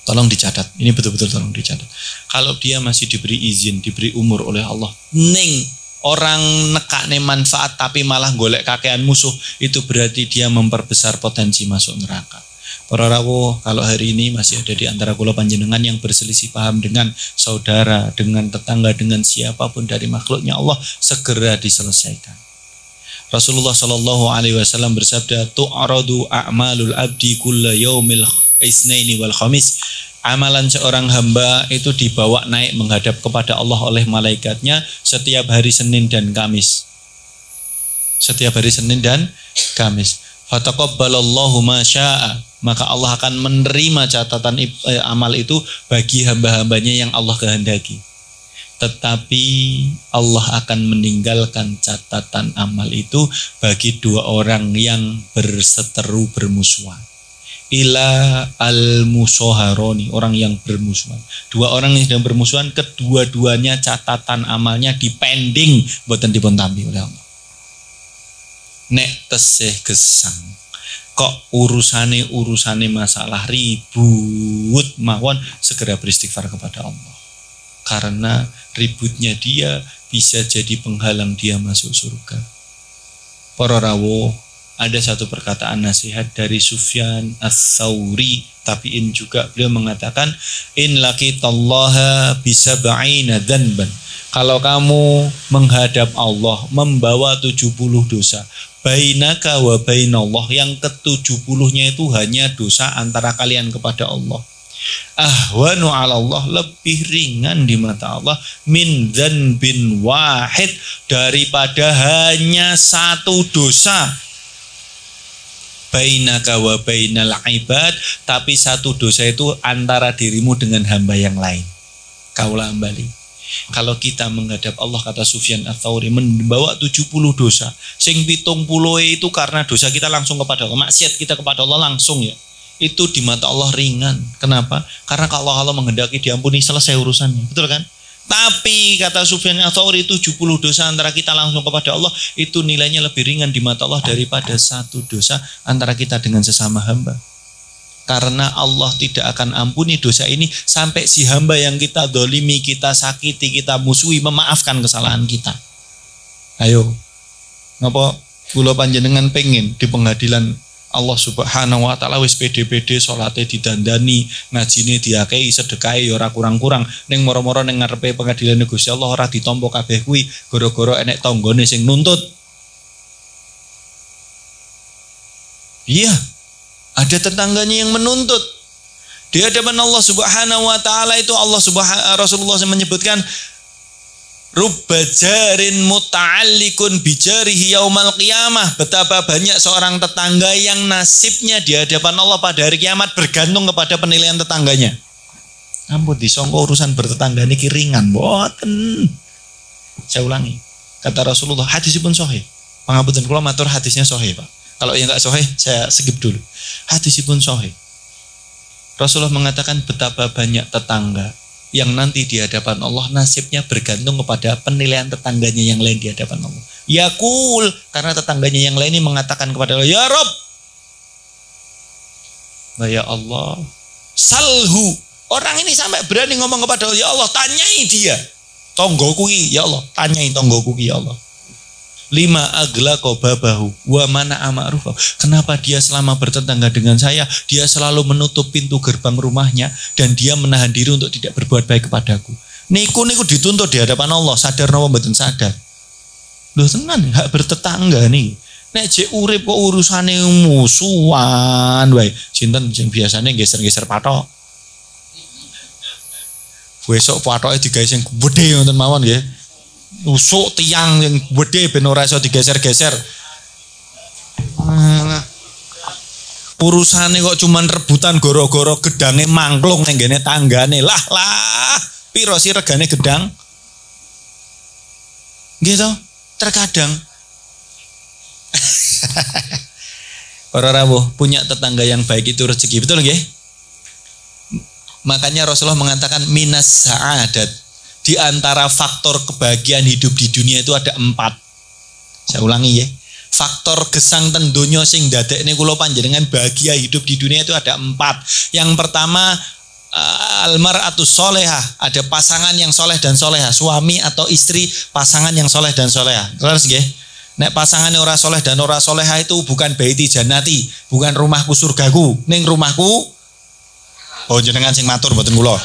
Tolong dicatat, ini betul-betul tolong dicatat. Kalau dia masih diberi izin, diberi umur oleh Allah, ning orang nekakne manfaat tapi malah golek kakean musuh, itu berarti dia memperbesar potensi masuk neraka. Para rawuh, kalau hari ini masih ada di antara kula panjenengan yang berselisih paham dengan saudara, dengan tetangga, dengan siapapun dari makhluknya Allah, segera diselesaikan. Rasulullah Shallallahu Alaihi Wasallam bersabda, tu'aradu a'malul abdi kulla yaumil isnaini wal khamis. Amalan seorang hamba itu dibawa naik menghadap kepada Allah oleh malaikatnya setiap hari Senin dan Kamis. Setiap hari Senin dan Kamis. Fataqabbalallahu ma syaa. Maka Allah akan menerima catatan amal itu bagi hamba-hambanya yang Allah kehendaki. Tetapi Allah akan meninggalkan catatan amal itu bagi 2 orang yang berseteru bermusuhan. Ila al-musoharoni, orang yang bermusuhan. 2 orang yang sedang bermusuhan, kedua-duanya catatan amalnya dipending boten dipun tampi oleh Allah. Nek tesih gesang kok urusane masalah ribut mawon, segera beristighfar kepada Allah. Karena ributnya dia bisa jadi penghalang dia masuk surga. Para rawuh, ada satu perkataan nasihat dari Sufyan Ats-Tsauri, tabi'in juga, beliau mengatakan in laqitallaha bisab'ina dzanban. Kalau kamu menghadap Allah membawa 70 dosa, bainaka wa bainallah, yang ke-70-nya itu hanya dosa antara kalian kepada Allah. Ahwanu 'ala Allah, lebih ringan di mata Allah min dzanbin wahid, daripada hanya 1 dosa. bainaka wa bainal ibad, tapi satu dosa itu antara dirimu dengan hamba yang lain. Kaulah kembali. Kalau kita menghadap Allah, kata Sufyan Ats-Tsauri, membawa 70 dosa. Sing 70 itu karena dosa kita langsung kepada Allah, maksiat kita kepada Allah langsung ya. Itu di mata Allah ringan. Kenapa? Karena kalau Allah menghendaki diampuni, selesai urusannya. Betul kan? Tapi kata Sufyan Ats-Tsauri, 70 dosa antara kita langsung kepada Allah itu nilainya lebih ringan di mata Allah daripada satu dosa antara kita dengan sesama hamba. Karena Allah tidak akan ampuni dosa ini sampai si hamba yang kita dolimi, kita sakiti, kita musuhi memaafkan kesalahan kita. Ayo, ngapa kula panjenengan pengen di pengadilan Allah Subhanahu wa taala wis pede-pede salate didandani, ngajine diakei, sedekahe ya ora kurang-kurang, ning moro-moro ning ngarepe pengadilan Gusti Allah ora ditampa kabeh kuwi gara-gara enek tanggane sing nuntut. Iya, ada tetangganya yang menuntut. Di hadapan Allah Subhanahu wa taala itu Rasulullah menyebutkan rubba jarin muta'alliqun bijarihi yaumal qiyamah. Betapa banyak seorang tetangga yang nasibnya di hadapan Allah pada hari kiamat bergantung kepada penilaian tetangganya. Ampun disangka urusan bertetangga niki ringan, mboten. Saya ulangi. Kata Rasulullah, hadisipun sahih. Pangapunten kula matur hadisnya sahih, Pak. Kalau yang enggak sahih saya skip dulu. Hadisipun sahih. Rasulullah mengatakan betapa banyak tetangga yang nanti di hadapan Allah nasibnya bergantung kepada penilaian tetangganya yang lain di hadapan Allah. Yaqul, karena tetangganya yang lain ini mengatakan kepada Allah, ya Rabb, ya Allah, salhu. Orang ini sampai berani ngomong kepada Allah, ya Allah, tanyai dia, tonggoku ya Allah, tanyai tonggoku ya Allah. Lima aglaqa babahu wa mana ama'rufa. Kenapa dia selama bertetangga dengan saya, dia selalu menutup pintu gerbang rumahnya dan dia menahan diri untuk tidak berbuat baik kepadaku. Niku dituntut di hadapan Allah, sadar napa mboten sadar. Lho tenan hak bertetangga nih. Nek jek urip kok urusane musuhan wae. Sinten sing biasane geser-geser patok. Besok patoke digawe sing gedhe wonten mawon nggih. Usuk tiang yang gede ben ora iso digeser-geser. Urusane kok cuman rebutan goro-goro gedange mangklung ning ngene tanggane. Lah, piro sih regane gedang? Gitu, terkadang para rawuh punya tetangga yang baik itu rezeki, betul nggih? Makanya Rasulullah mengatakan minas sa'adat. Di antara faktor kebahagiaan hidup di dunia itu ada 4. Saya ulangi ya. Faktor gesang ten donya sing dadekne kula panjenengan bahagia hidup di dunia itu ada 4. Yang pertama almar'atus sholehah, ada pasangan yang soleh dan solehah, suami atau istri pasangan yang soleh dan solehah. Terus nggih. Nek pasangan ora soleh dan ora solehah itu bukan baiti jannati, bukan rumahku surgaku, ning rumahku jenengan sing matur mboten kula.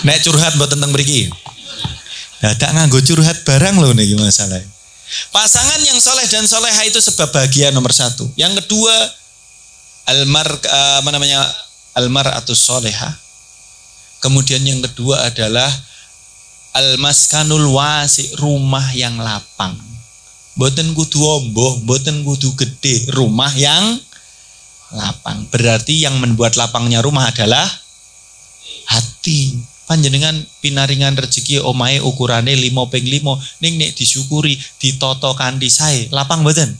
Nek curhat mboten teng mriki. Tak nganggo curhat barang loh nih masalah. Pasangan yang soleh dan soleha itu sebab bahagia nomor 1. Yang kedua almar'atus soleha. Kemudian yang kedua adalah almaskanul wasi, rumah yang lapang. Mboten kudu omboh, mboten kudu gede, rumah yang lapang. Berarti yang membuat lapangnya rumah adalah hati. Panjenengan pinaringan rezeki omahe ukurane 5/5 ning nek disyukuri ditoto kanthi sae lapang mboten?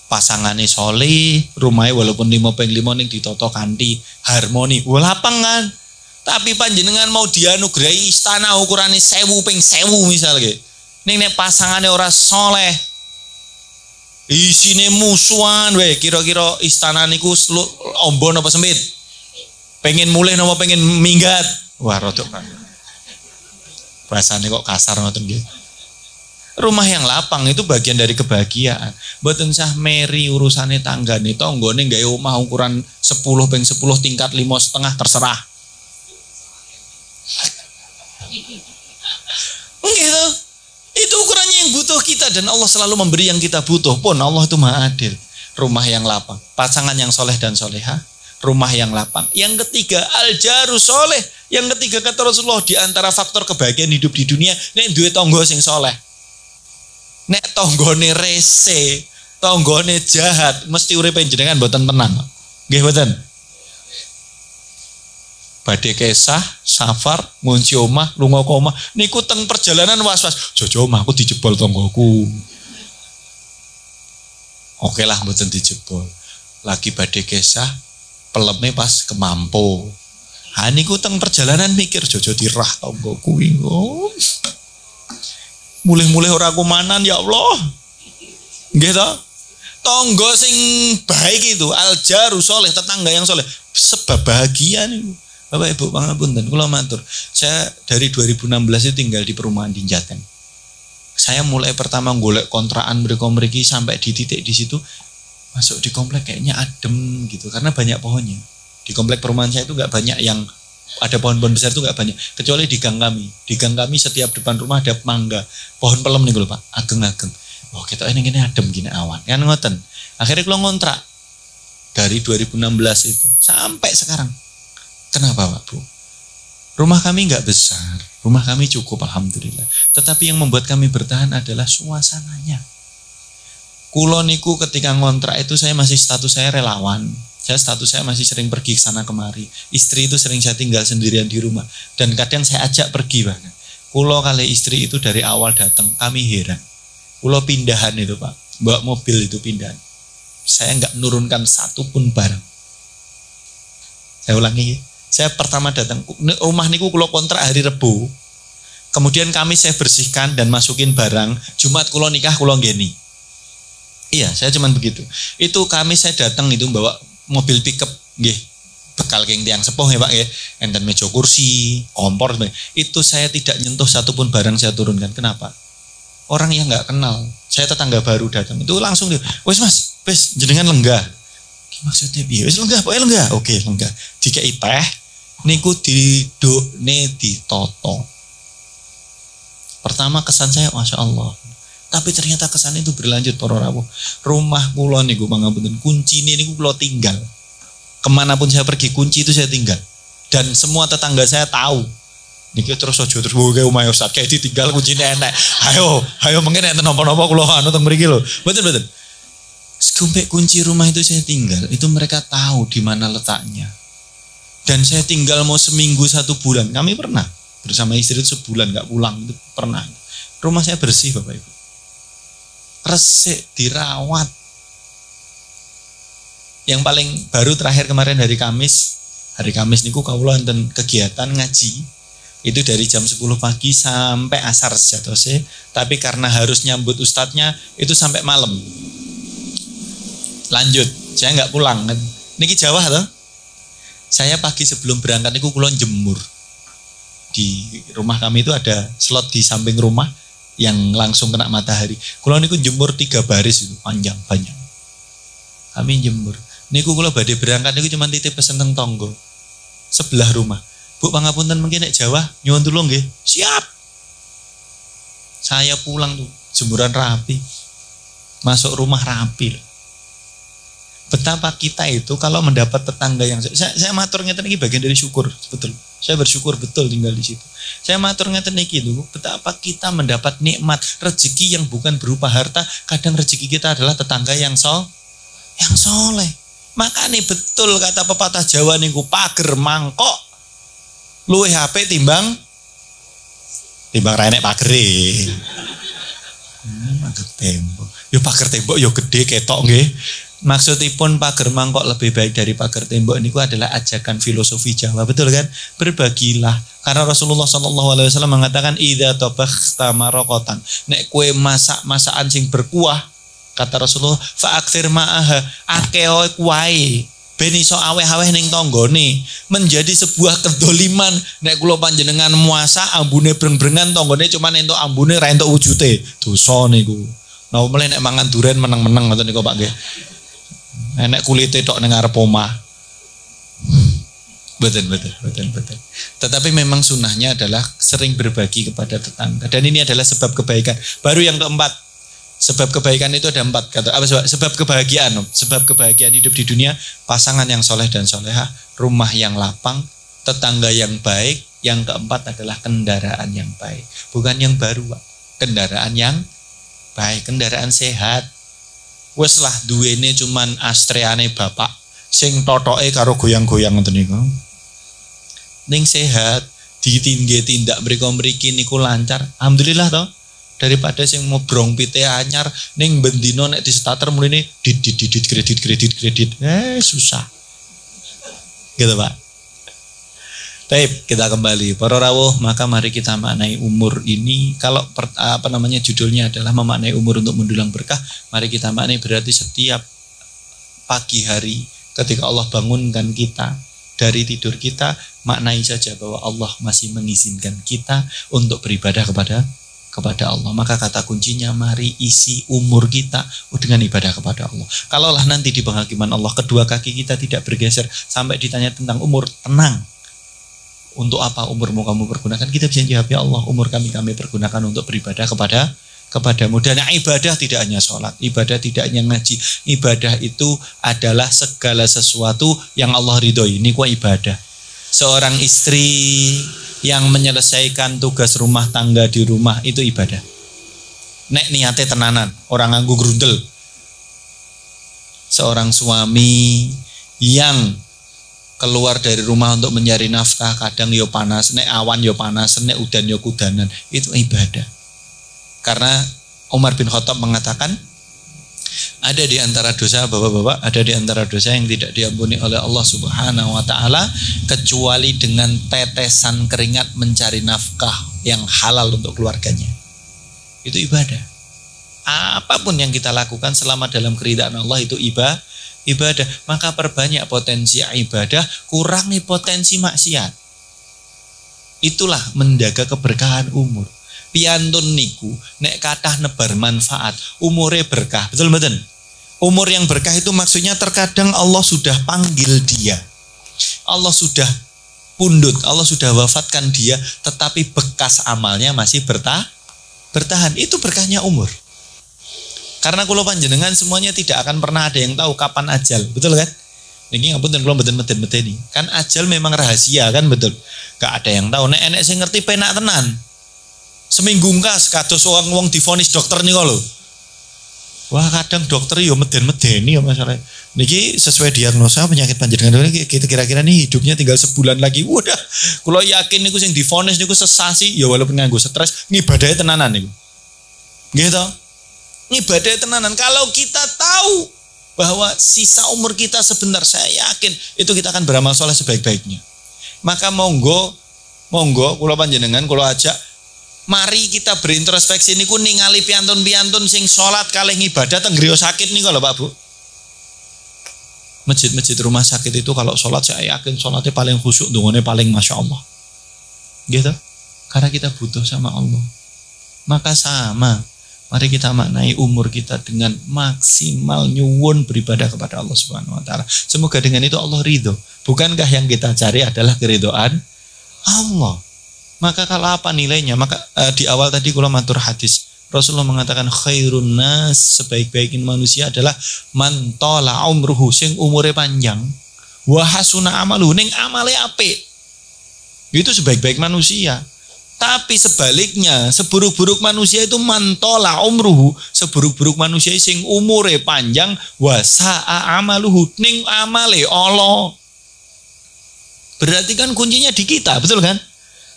Pasangane soleh, rumahe walaupun 5/5 ning ditoto kanthi harmoni, lapang kan? Tapi panjenengan mau dianugerahi istana ukurane 1000/1000 misalnya, ning nek pasangane ora soleh, isine musuhan wae, kira-kira istana niku ombon apa sempit? Pengen mulih napa pengen minggat? Wah, rodok kan. Bahasanya kok kasar ngoten nggih. Rumah yang lapang itu bagian dari kebahagiaan. Mboten sah meri urusane tanggane, tanggane gawe omah ukuran 10/10 tingkat 5,5 terserah. Gitu. Itu ukurannya yang butuh kita dan Allah selalu memberi yang kita butuh. Pun Allah itu Maha Adil. Rumah yang lapang, pasangan yang soleh dan soleha, rumah yang lapang. Yang ketiga al-jaru soleh. Yang ketiga kata Rasulullah, di antara faktor kebahagiaan hidup di dunia, nek duwe tangga sing soleh. Nek tanggane rese, Tanggane jahat, mesti uripe jenengan mboten tenang. Nggih mboten? Badhe kesah, safar, ngunci omah, lunga ke omah, niku teng perjalanan was-was. Jojo omahku dijebol tanggoku. Oke lah mboten dijebol. Lagi badhe kesah, peleme pas kemampo. Ha niku teng perjalanan mikir jojo dirah tanggoku iku. Mulih-mulih ora kumanan ya Allah. Nggih to? Tangga sing baik itu aljaru soleh, tetangga yang soleh, sebab bahagia niku. Bapak Ibu pangapunten, kula matur. Saya dari 2016 itu tinggal di perumahan di Jateng. Saya mulai pertama golek kontrakan mriki sampai di titik di situ, masuk di komplek kayaknya adem gitu karena banyak pohonnya. Di komplek perumahan saya itu enggak banyak yang ada pohon-pohon besar itu enggak banyak, kecuali di gang kami. Di gang kami setiap depan rumah ada mangga, pohon pelem nih lho Pak, ageng-ageng. Oh kita ini adem gini awan, kan ngoten. Akhirnya kalau ngontrak dari 2016 itu sampai sekarang. Kenapa Pak Bu? Rumah kami nggak besar, rumah kami cukup alhamdulillah. Tetapi yang membuat kami bertahan adalah suasananya. Kulo niku ketika ngontrak itu saya masih status saya relawan. Status saya masih sering pergi ke sana kemari. Istri itu sering saya tinggal sendirian di rumah. Dan kadang saya ajak pergi bahkan. Kulo kali istri itu dari awal datang kami heran. Kulo pindahan itu Pak, bawa mobil itu pindahan. Saya nggak nurunkan satupun barang. Saya ulangi, saya pertama datang rumah niku kulo kontrak hari Rebo. Kemudian kami saya bersihkan dan masukin barang. Jumat kulo nikah kulo ngeni. Iya, saya cuman begitu. Itu kami saya datang itu bawa mobil pickup, nggih. Bekal keng tiang sepuh ya Pak ya. Enten meja kursi, kompor. Itu saya tidak nyentuh satupun barang saya turunkan. Kenapa? Orang yang nggak kenal, saya tetangga baru datang itu langsung dia, wes mas, wes jenengan lenggah. Maksudnya biar wes lenggah, pokoknya lenggah, oke lenggah. Jika teh, niku didokne ditoto. Pertama kesan saya, masya Allah. Tapi ternyata kesan itu berlanjut para rawuh. Rumah kula niku pangapunten, kunci ini niku kula tinggal. Kemanapun saya pergi kunci itu saya tinggal. Dan semua tetangga saya tahu. Niki terus aja terus kowe omahe Ustaz kayak ditinggal kuncine enek. Ayo mungkin enten napa-napa kula anu teng mriki lho. Mboten. Sekumpek kunci rumah itu saya tinggal, itu mereka tahu di mana letaknya. Dan saya tinggal mau seminggu 1 bulan. Kami pernah bersama istri itu sebulan enggak pulang itu pernah. Rumah saya bersih Bapak Ibu. Resik, dirawat. Yang paling baru terakhir kemarin hari Kamis niku kawula enten kegiatan ngaji. Itu dari jam 10 pagi sampai asar sejatose, tapi karena harus nyambut ustadznya itu sampai malam. Lanjut, saya nggak pulang. Niki Jawa toh. Saya pagi sebelum berangkat niku kula jemur. Di rumah kami itu ada slot di samping rumah yang langsung kena matahari. Kula niku jemur 3 baris itu panjang. Kami jemur. Niku kula badhe berangkat niku cuma titip pesen teng tonggo sebelah rumah. Bu pangapunten mungkin nek Jawa nyuwun tulung nggih. Siap. Saya pulang tuh jemuran rapi. Masuk rumah rapi. Betapa kita itu kalau mendapat tetangga yang saya matur ngeten iki bagian dari syukur, betul. Saya bersyukur betul tinggal di situ. Saya matur ngeten iki lho, betapa kita mendapat nikmat rezeki yang bukan berupa harta, kadang rezeki kita adalah tetangga yang soleh. Makanya betul kata pepatah Jawa niku pager mangkok luwih HP timbang renek pagere. Pager tembok. Yo pager tembok yo gede ketok nggih. Maksudipun pager mangkok lebih baik dari pager tembok niku adalah ajakan filosofi Jawa, betul kan? Berbagilah. Karena Rasulullah SAW mengatakan idza tabakhta maraqatan. Nek kue masak-masakan sing berkuah, kata Rasulullah, fa aktsir ma'aha, akeh kuwae. Ben iso aweh-aweh ning tanggane, menjadi sebuah kedoliman nek kula panjenengan muasa ambune breng-brengan tanggane cuman entuk ambune ra entuk wujute. Dosa niku. Nah mulai nek mangan duren meneng-meneng ngoten niku Pak nggih. Nek kulite tok ning arep omah. Betul. Tetapi memang sunnahnya adalah sering berbagi kepada tetangga. Dan ini adalah sebab kebaikan. Baru yang keempat, sebab kebaikan itu ada 4 kata. Sebab kebahagiaan hidup di dunia, pasangan yang soleh dan solehah, rumah yang lapang, tetangga yang baik. Yang keempat adalah kendaraan yang baik. Bukan yang baru, Pak. Kendaraan yang baik, kendaraan sehat. Wes lah duwene cuman astreane bapak sing totoke karo goyang-goyang ngoten niku. Ning sehat, ditingge tindak mriko-mriki niku lancar. Alhamdulillah toh. Daripada sing mobrong pite anyar ning bendino nek di starter mulane dit kredit. Susah. Gitu, Pak. Baik, kita kembali. Para rawuh, maka mari kita maknai umur ini. Kalau judulnya adalah memaknai umur untuk mendulang berkah, mari kita maknai berarti setiap pagi hari ketika Allah bangunkan kita dari tidur kita, maknai saja bahwa Allah masih mengizinkan kita untuk beribadah kepada Allah. Maka kata kuncinya, mari isi umur kita dengan ibadah kepada Allah. Kalaulah nanti di penghakiman Allah kedua kaki kita tidak bergeser sampai ditanya tentang umur, tenang. Untuk apa umurmu kamu pergunakan? Kita bisa jawab, ya Allah, umur kami pergunakan untuk beribadah kepadamu. Dan ibadah tidak hanya sholat, ibadah tidak hanya ngaji. Ibadah itu adalah segala sesuatu yang Allah ridhoi. Ini ibadah. Seorang istri yang menyelesaikan tugas rumah tangga di rumah itu ibadah. Nek niate tenanan, orang nganggo grundel. Seorang suami yang keluar dari rumah untuk mencari nafkah, kadang yo panas, nek awan yo panas, nek udan yo kudanan, itu ibadah. Karena Umar bin Khattab mengatakan, ada di antara dosa, bapak-bapak, ada di antara dosa yang tidak diampuni oleh Allah Subhanahu wa taala kecuali dengan tetesan keringat mencari nafkah yang halal untuk keluarganya. Itu ibadah. Apapun yang kita lakukan selama dalam keridhaan Allah itu ibadah. Maka perbanyak potensi ibadah, kurangi potensi maksiat. Itulah menjaga keberkahan umur. Piantun niku nek kathah nebar manfaat, umure berkah. Betul mboten? Umur yang berkah itu maksudnya terkadang Allah sudah panggil dia. Allah sudah pundut, Allah sudah wafatkan dia, tetapi bekas amalnya masih bertahan. Itu berkahnya umur. Karena kula panjenengan semuanya tidak akan pernah ada yang tahu kapan ajal, betul kan? Niki ngapunten kula mboten meden-medeni. Kan ajal memang rahasia kan, betul. Gak ada yang tahu. Nek enek sing ngerti penak tenan. Seminggu kas kados wong divonis dokter niku lho. Wah, kadang dokter yo meden-medeni ya masalah. Niki sesuai diagnosa penyakit panjenengan kita kira-kira nih hidupnya tinggal sebulan lagi. Udah, kula yakin niku sing divonis niku sesasi ya walaupun nganggo stres, ngibadahe tenanan niku. Gitu. Ibadah tenanan. Kalau kita tahu bahwa sisa umur kita sebentar, saya yakin itu kita akan beramal soleh sebaik-baiknya. Maka monggo kula panjenengan kula ajak, mari kita berintrospeksi niku ningali piantun-piantun sing salat kalih ngibadah teng griya sakit niku lho Pak Bu. Masjid-masjid rumah sakit itu kalau salat saya yakin salatnya paling khusyuk, dungane paling Masya Allah. Gitu. Karena kita butuh sama Allah. Maka sama, mari kita maknai umur kita dengan maksimal nyuwun beribadah kepada Allah Subhanahu wa taala. Semoga dengan itu Allah ridho. Bukankah yang kita cari adalah keridhaan Allah? Maka kalau apa nilainya? Maka di awal tadi kula matur hadis. Rasulullah mengatakan khairun nas, sebaik-baikin manusia adalah man tala umruhu, sing umure panjang, wa hasuna amaluhu, ning amale apik. Itu sebaik-baik manusia. Tapi sebaliknya, seburuk-buruk manusia itu mantola umruhu, seburuk-buruk manusia sing umure panjang, wasa'a amaluhu, ning amale Allah. Berarti kan kuncinya di kita, betul kan?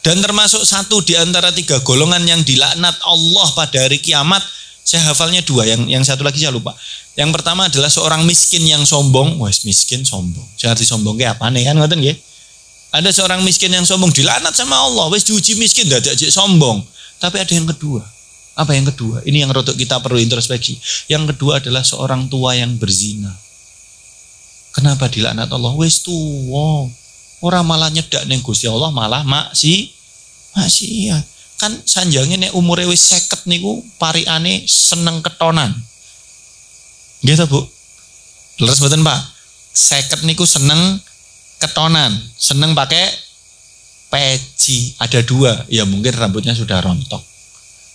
Dan termasuk satu di antara 3 golongan yang dilaknat Allah pada hari kiamat. Saya hafalnya 2, yang satu lagi saya lupa. Yang pertama adalah seorang miskin yang sombong. Wes miskin sombong. Saya arti sombong kayak apa nih kan, ngoten nggih? Ada seorang miskin yang sombong dilaknat sama Allah. Wes diuji miskin dadak sombong. Tapi ada yang kedua. Apa yang kedua? Ini yang rodok kita perlu introspeksi. Yang kedua adalah seorang tua yang berzina. Kenapa dilaknat Allah? Wes tua. Orang malah nyedak ning Gusti Allah, malah maksiat. Kan sanjange nek umure wis 50 niku parikane seneng ketonan. Nggih ta, Bu? Leres mboten, Pak? 50 niku seneng ketonan, seneng pakai peci. Ada 2, ya mungkin rambutnya sudah rontok.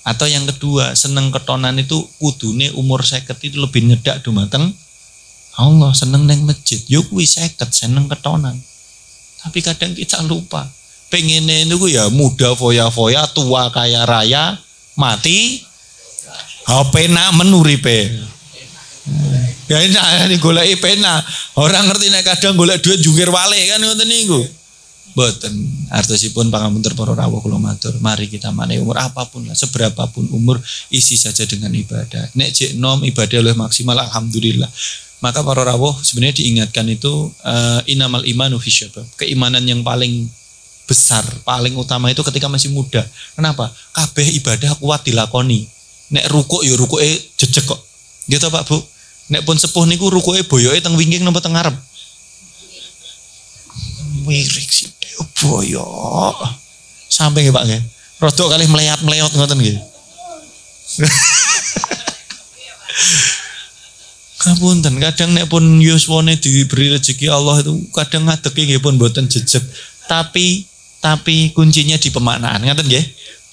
Atau yang kedua, seneng ketonan itu kudune umur 50 itu lebih nyedak dumateng Allah, seneng neng masjid. Yo kuwi 50 seneng ketonan. Tapi kadang kita lupa. Pengennya itu ya muda foya-foya, tua kaya raya, mati HP nak menuripe. Ya ini goleki pena. Orang ngerti nek kadang golek duit jungkir wale kan ngoten niku. Mboten. Artosipun pangapunten para rawuh kula matur, mari kita maneh umur apapun lah, seberapapun umur isi saja dengan ibadah. Nek jek nom ibadah luwih maksimal alhamdulillah. Maka para rawuh sebenarnya diingatkan itu inamal imanu fi syabab. Keimanan yang paling besar, paling utama itu ketika masih muda. Kenapa? Kabeh ibadah kuat dilakoni. Nek rukuk ya rukuke jejeg kok. Gitu Pak Bu. Nek pun sepuh niku rukuke boyoke teng wingking napa teng ngarep? Wirik sih boyo. Sampai nggih Pak nggih. Rodok kalih meleot-meleot ngoten nggih. Kapunten, kadang nek pun yuswane diberi rezeki Allah itu kadang ngadeki nggih pun mboten jejeg. Tapi kuncinya di pemaknaan, ngaten nggih?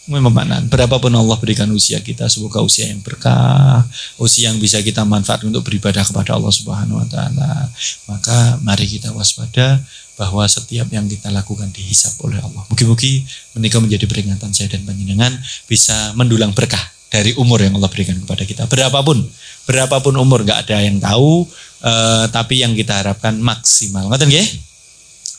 Pemaknaan. Berapapun Allah berikan usia kita, semoga usia yang berkah, usia yang bisa kita manfaat untuk beribadah kepada Allah Subhanahu wa taala. Maka mari kita waspada bahwa setiap yang kita lakukan dihisab oleh Allah. Mugi-mugi menika menjadi peringatan saya dan panjenengan bisa mendulang berkah dari umur yang Allah berikan kepada kita. Berapapun umur, nggak ada yang tahu, tapi yang kita harapkan maksimal. Ngaten nggih?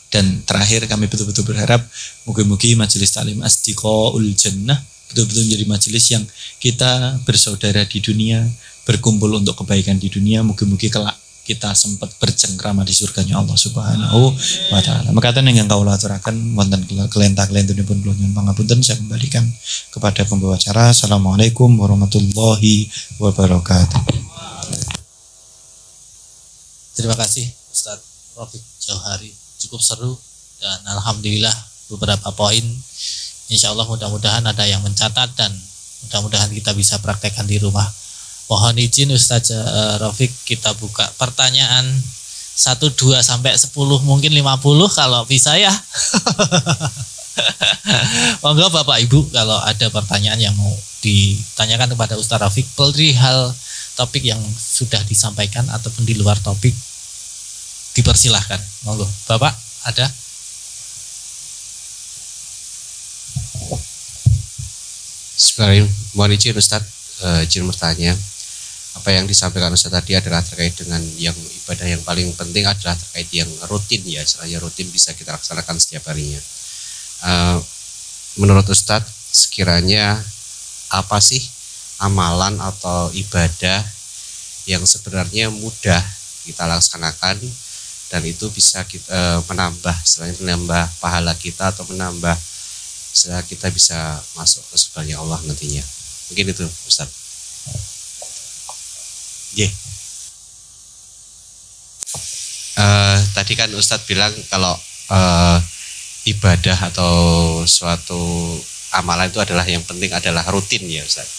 Dan terakhir kami betul-betul berharap mugi-mugi majelis taklim Asdiqaul Jannah betul-betul menjadi majelis yang kita bersaudara di dunia, berkumpul untuk kebaikan di dunia. Mugi-mugi kelak kita sempat bercengkrama di surganya Allah Subhanahu wa taala. Mekaten ingkang kawula aturaken wonten kelentah-kelentunipun kula nyuwun pangapunten, saya kembalikan kepada pembawa acara. Assalamualaikum warahmatullahi wabarakatuh. Terima kasih Ustadz Rafiq Jauhari. Cukup seru dan alhamdulillah beberapa poin insya Allah mudah-mudahan ada yang mencatat dan mudah-mudahan kita bisa praktekkan di rumah. Mohon izin Ustaz Rafiq, kita buka pertanyaan 1, 2 sampai 10 mungkin 50 kalau bisa ya. Monggo Bapak Ibu kalau ada pertanyaan yang mau ditanyakan kepada Ustaz Rafiq perihal topik yang sudah disampaikan ataupun di luar topik, dipersilahkan. Monggo Bapak ada? Bismillahirrahmanirrahim. Mohon izin Ustaz, izin bertanya. Apa yang disampaikan Ustaz tadi adalah terkait dengan yang ibadah yang paling penting adalah terkait yang rutin ya, istilahnya rutin bisa kita laksanakan setiap harinya. Menurut Ustaz, sekiranya apa sih amalan atau ibadah yang sebenarnya mudah kita laksanakan dan itu bisa kita menambah, selain menambah pahala kita atau menambah kita bisa masuk ke surganya Allah nantinya. Mungkin itu Ustaz. Tadi kan Ustadz bilang kalau ibadah atau suatu amalan itu adalah yang penting adalah rutin ya Ustadz.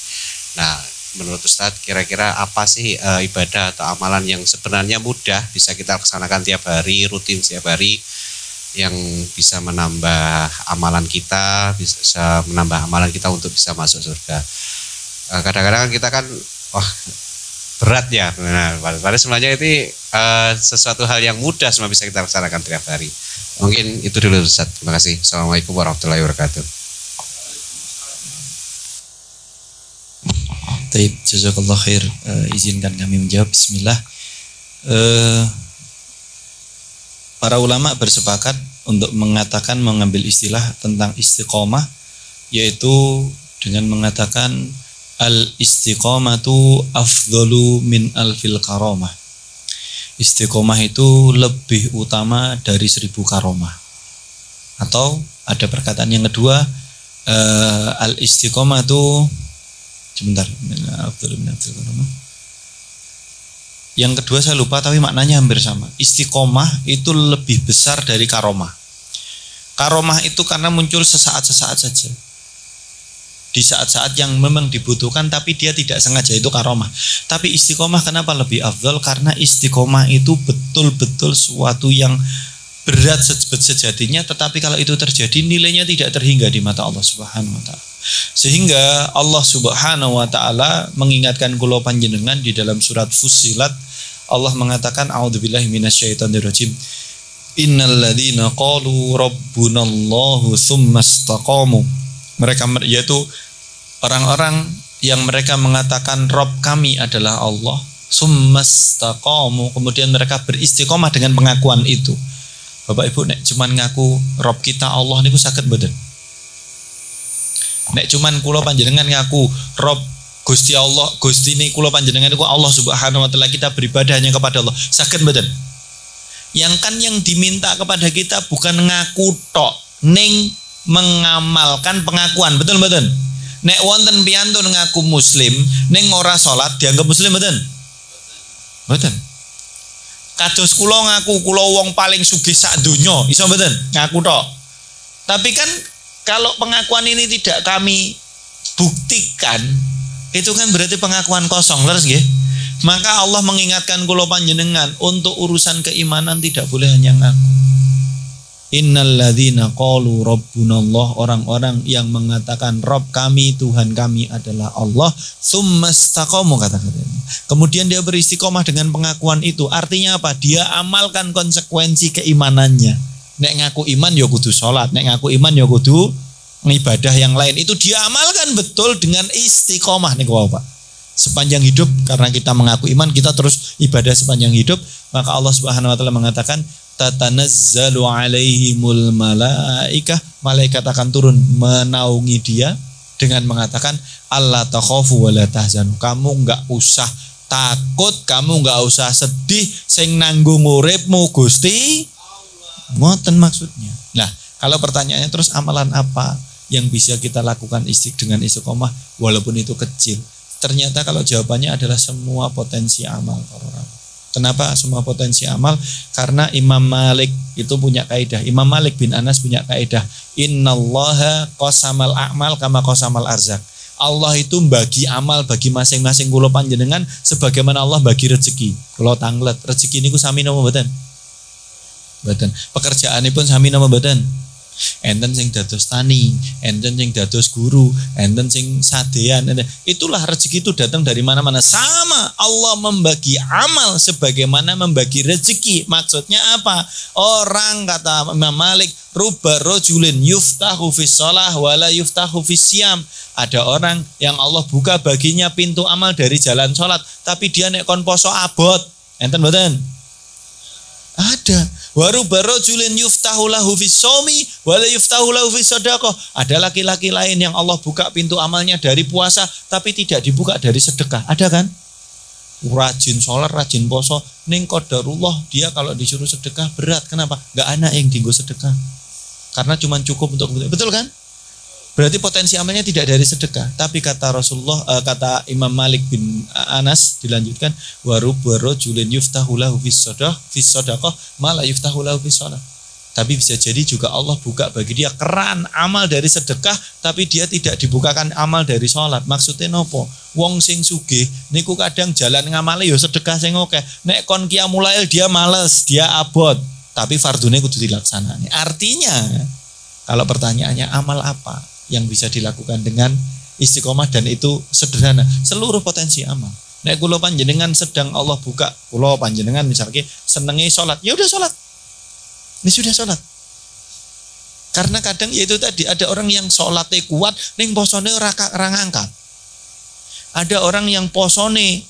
Nah menurut Ustadz kira-kira apa sih ibadah atau amalan yang sebenarnya mudah bisa kita laksanakan tiap hari, rutin setiap hari, yang bisa menambah amalan kita, bisa menambah amalan kita untuk bisa masuk surga. Kadang-kadang kita kan berat ya, nah, padahal sebenarnya itu sesuatu hal yang mudah semua bisa kita laksanakan tiap hari. Mungkin itu dulu Ustaz. Terima kasih. Assalamualaikum warahmatullahi wabarakatuh. Taib, jazakallah khair. Izinkan kami menjawab. Bismillah. Para ulama bersepakat untuk mengatakan, mengambil istilah tentang istiqomah, yaitu dengan mengatakan al-istiqomatu afdalu min alfil karomah. Istiqomah itu lebih utama dari 1000 karomah. Atau ada perkataan yang kedua, al-istiqomatu afdalu min alfil karomah. Yang kedua saya lupa tapi maknanya hampir sama. Istiqomah itu lebih besar dari karomah. Karomah itu karena muncul sesaat-sesaat saja. Di saat-saat yang memang dibutuhkan tapi dia tidak sengaja, itu karomah. Tapi istiqomah kenapa lebih afdal? Karena istiqomah itu betul-betul suatu yang berat sejatinya, tetapi kalau itu terjadi nilainya tidak terhingga di mata Allah Subhanahu wa taala. Sehingga Allah Subhanahu wa taala mengingatkan kula panjenengan di dalam surat Fussilat, Allah mengatakan a'udzubillahi minasyaitonirrajim. Innal ladzina qalu rabbunallahu tsumma istaqamu. Mereka yaitu orang-orang yang mereka mengatakan Rabb kami adalah Allah, Summastaqamu, kemudian mereka beristiqomah dengan pengakuan itu. Bapak Ibu, nek cuman ngaku Rob kita Allah niku saged mboten? Nek cuman kula panjenengan ngaku Rob Gusti Allah, Gusti ini kula panjenengan niku Allah Subhanahu wa taala, kita beribadah hanya kepada Allah, saged mboten? Yang diminta kepada kita bukan ngaku tok, ning mengamalkan pengakuan, betul mboten? Nek wonten piyantun ngaku muslim ning ora salat dianggap muslim mboten? Mboten. Kados kula ngaku kula wong paling sugih sak donya, iso mboten? Ngaku tok. Tapi kan kalau pengakuan ini tidak kami buktikan, itu kan berarti pengakuan kosong, leres nggih? Maka Allah mengingatkan kula panjenengan untuk urusan keimanan tidak boleh hanya ngaku. Innalladzina qalu rabbunallah, orang-orang yang mengatakan Rabb kami, Tuhan kami adalah Allah, tsumastaqamu, kata-katanya. Kemudian dia beristiqomah dengan pengakuan itu. Artinya apa? Dia amalkan konsekuensi keimanannya. Nek ngaku iman ya kudu salat, nek ngaku iman ya kudu ibadah yang lain. Itu dia amalkan betul dengan istiqomah niku Pak. Sepanjang hidup, karena kita mengaku iman, kita terus ibadah sepanjang hidup, maka Allah Subhanahu wa taala mengatakan tatanazzalu alaihimul malaikah, malaikat akan turun menaungi dia dengan mengatakan alla takhafu wa la tahzanu, kamu enggak usah takut, kamu enggak usah sedih, sing nanggung uripmu Gusti ngoten maksudnya. Nah, kalau pertanyaannya terus amalan apa yang bisa kita lakukan dengan istiqomah walaupun itu kecil? Ternyata kalau jawabannya adalah semua potensi amal para orang. Kenapa semua potensi amal? Karena Imam Malik itu punya kaidah. Imam Malik bin Anas punya kaidah. Innallaha qasamal a'mal kama qasamal arzak. Allah itu bagi amal bagi masing-masing kula panjenengan sebagaimana Allah bagi rezeki. Kula tanglet, rezeki niku sami napa mboten? Mboten. Pekerjaanipun sami napa mboten? Enten sing dados tani, enten sing dados guru, enten sing sadean. Itulah rezeki itu datang dari mana-mana. Sama Allah membagi amal sebagaimana membagi rezeki. Maksudnya apa? Orang kata Imam Malik, ruba rajulin yuftahu fis shalah wala yuftahu fis siyam. Ada orang yang Allah buka baginya pintu amal dari jalan sholat, tapi dia nek kon poso abot. Enten mboten? Ada. Waru barojulin yuftahu lahu fis shaumi wala yuftahu lahu fis shadaqah. Ada laki-laki lain yang Allah buka pintu amalnya dari puasa tapi tidak dibuka dari sedekah. Ada kan? Rajin sholat, rajin poso, ning qadarullah dia kalau disuruh sedekah berat. Kenapa? Gak anak yang dinggo sedekah. Karena cuma cukup untuk, betul kan? Berarti potensi amalnya tidak dari sedekah. Tapi kata Rasulullah, kata Imam Malik bin Anas, dilanjutkan, warubba rajulin yuftahu lahu fis shadaqah ma la yuftahu lahu fis shalah. Tapi bisa jadi juga Allah buka bagi dia keran amal dari sedekah, tapi dia tidak dibukakan amal dari sholat. Maksudnya nopo? Wong sing sugih niku kadang jalan ngamale yo sedekah sing oke. Nek kon qiyamul lail dia males, dia abot, tapi fardune kudu dilaksanani. Artinya kalau pertanyaannya amal apa yang bisa dilakukan dengan istiqomah dan itu sederhana, seluruh potensi amal. Nek kula panjenengan sedang Allah buka, kula panjenengan misalnya senengi sholat, ya udah sholat. Ini sudah sholat. Karena kadang yaitu tadi ada orang yang sholatnya kuat, ning posone ora ngangkat. Ada orang yang posone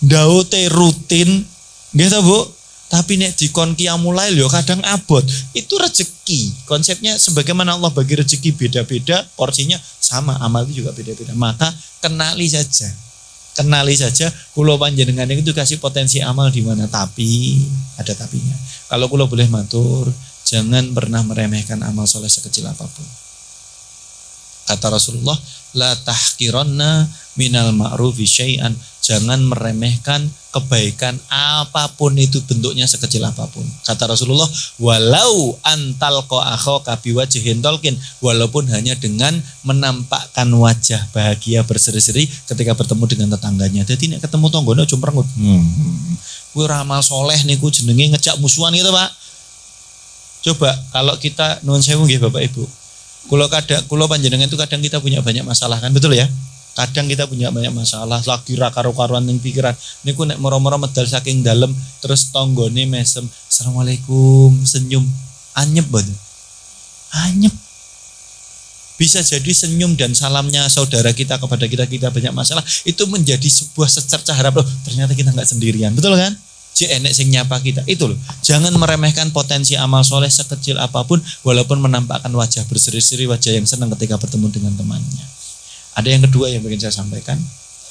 daute rutin, gitu Bu. Tapi nek dikon qiyamul lail yo kadang abot. Itu rezeki. Konsepnya sebagaimana Allah bagi rezeki beda-beda, porsinya sama, amal itu juga beda-beda. Maka kenali saja. Kenali saja kula panjenengan itu kasih potensi amal di mana, tapi ada tapinya. Kalau kula boleh matur, jangan pernah meremehkan amal soleh sekecil apapun. Kata Rasulullah, la tahqiranna minal ma'rufi syai'an. Jangan meremehkan kebaikan apapun itu bentuknya sekecil apapun. Kata Rasulullah, walau antal akhaka biwajhin talqin, walaupun hanya dengan menampakkan wajah bahagia berseri-seri ketika bertemu dengan tetangganya. Jadi nek ketemu tanggane aja merengut. Kuwi ramal soleh niku jenenge ngejak musuhan gitu, Pak. Coba kalau kita nuwun sewu nggih Bapak Ibu. Kula panjenengan itu kadang kita punya banyak masalah kan, betul ya? Kadang kita punya banyak masalah, lagi ra karo-karuan ning pikiran. Niku nek moro-moro medal saking dalem terus tanggane mesem, "Assalamualaikum," senyum. Anyep banget. Anyep. Bisa jadi senyum dan salamnya saudara kita kepada kita banyak masalah, itu menjadi sebuah secercah harap, loh ternyata kita nggak sendirian, betul kan? Enek sing nyapa kita, itu loh. Jangan meremehkan potensi amal soleh sekecil apapun, walaupun menampakkan wajah berseri-seri, wajah yang senang ketika bertemu dengan temannya. Ada yang kedua yang ingin saya sampaikan,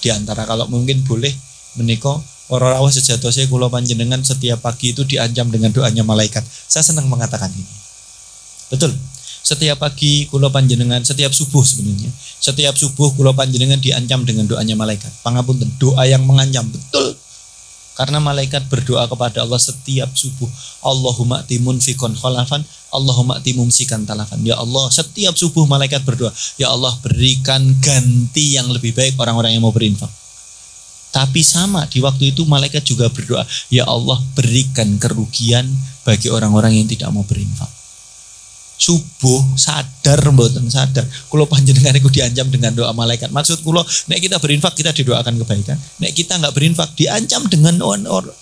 di antara kalau mungkin boleh menika para rawuh sejatosnya kula panjenengan setiap pagi itu diancam dengan doanya malaikat. Saya senang mengatakan ini. Betul. Setiap pagi kula panjenengan, setiap subuh sebenarnya. Setiap subuh kula panjenengan diancam dengan doanya malaikat. Pangapunten, doa yang mengancam, betul. Karena malaikat berdoa kepada Allah setiap subuh. Allahumma timun fikon khalafan, Allahumma timumsikan talafan. Ya Allah, setiap subuh malaikat berdoa, ya Allah berikan ganti yang lebih baik orang-orang yang mau berinfak. Tapi sama di waktu itu malaikat juga berdoa, ya Allah berikan kerugian bagi orang-orang yang tidak mau berinfak. Subuh sadar mboten sadar kula panjenengan iku diancam dengan doa malaikat. Maksud kula nek kita berinfak kita didoakan kebaikan, nek kita enggak berinfak diancam dengan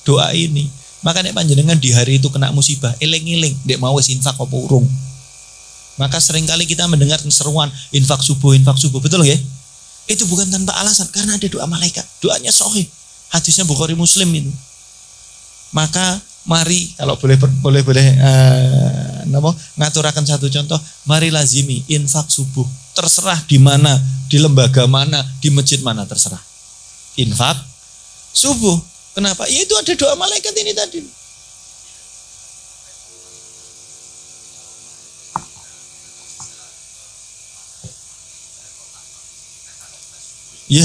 doa ini. Maka nek panjenengan di hari itu kena musibah, eling-eling nek mau wis infak apa urung. Maka seringkali kita mendengar seruan infak subuh, betul nggih? Itu bukan tanpa alasan, karena ada doa malaikat. Doanya sahih. Hadisnya Bukhari Muslim itu. Maka mari kalau boleh ngaturakan satu contoh, mari lazimi infak subuh. Terserah di mana, di lembaga mana, di masjid mana, terserah. Infak subuh. Kenapa? Ya itu ada doa malaikat ini tadi. Ya,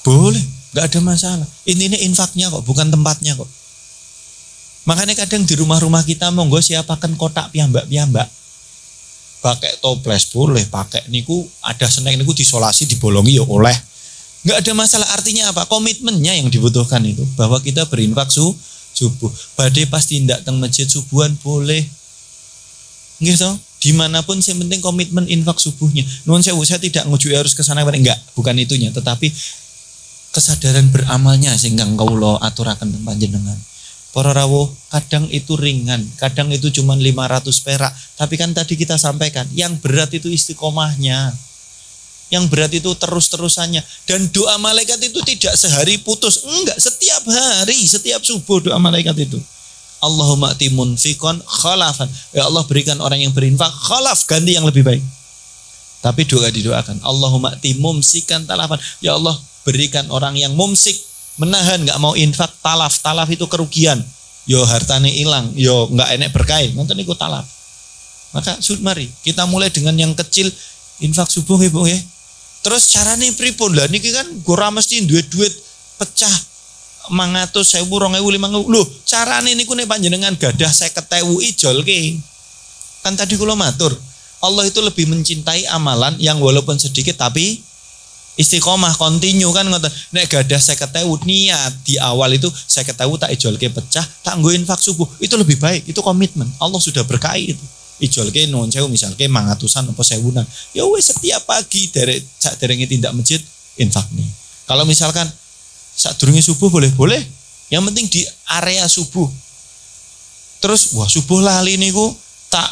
boleh, nggak ada masalah. Intinya infaknya kok, bukan tempatnya kok. Makanya kadang di rumah-rumah kita monggo siapakan kotak piyambak. Pakai toples boleh, pakai niku ada snack niku disolasi dibolongi ya oleh. Nggak ada masalah. Artinya apa? Komitmennya yang dibutuhkan itu bahwa kita berinfak subuh. Badai pasti ndak teng masjid subuhan boleh. Nggih toh? Dimanapun yang penting komitmen infak subuhnya. Nuwun sewu, saya tidak ngujuki harus ke sana, enggak, bukan itunya, tetapi kesadaran beramalnya sehingga kula aturaken panjenengan. Para rawuh, kadang itu ringan, kadang itu cuma 500 perak, tapi kan tadi kita sampaikan, yang berat itu istiqomahnya. Yang berat itu terus-terusannya, dan doa malaikat itu tidak sehari putus, enggak, setiap hari, setiap subuh doa malaikat itu. Allahumma timun fikon khalafan. Ya Allah berikan orang yang berinfak khalaf, ganti yang lebih baik. Tapi doa didoakan. Allahumma timumsikan talafan. Ya Allah berikan orang yang mumsik, menahan nggak mau infak, talaf. Talaf itu kerugian. Yo hartane hilang, yo nggak enek berkah. Ngoten niku talaf. Maka mari kita mulai dengan yang kecil, infak subuh nggih Bu nggih. Terus carane pripun? Lah niki kan ora mesti duwe duit pecah 100.000, 2.000, 5.000. Loh, carane niku nek panjenengan gadah 50.000 ijolke. Kan tadi kula matur, Allah itu lebih mencintai amalan yang walaupun sedikit tapi istiqomah, continue kan ngoten. Nek gadah 50.000 niat di awal itu 50.000 tak ijolke pecah, tak nggo infak subuh. Itu lebih baik, itu komitmen. Allah sudah berkahi itu. Ijolke nuwun sewu misalke 500-an apa 1000-an. Ya wis setiap pagi derenge tindak masjid infak nih. Kalau misalkan sadurunge subuh boleh. Yang penting di area subuh. Terus wah subuh lali niku tak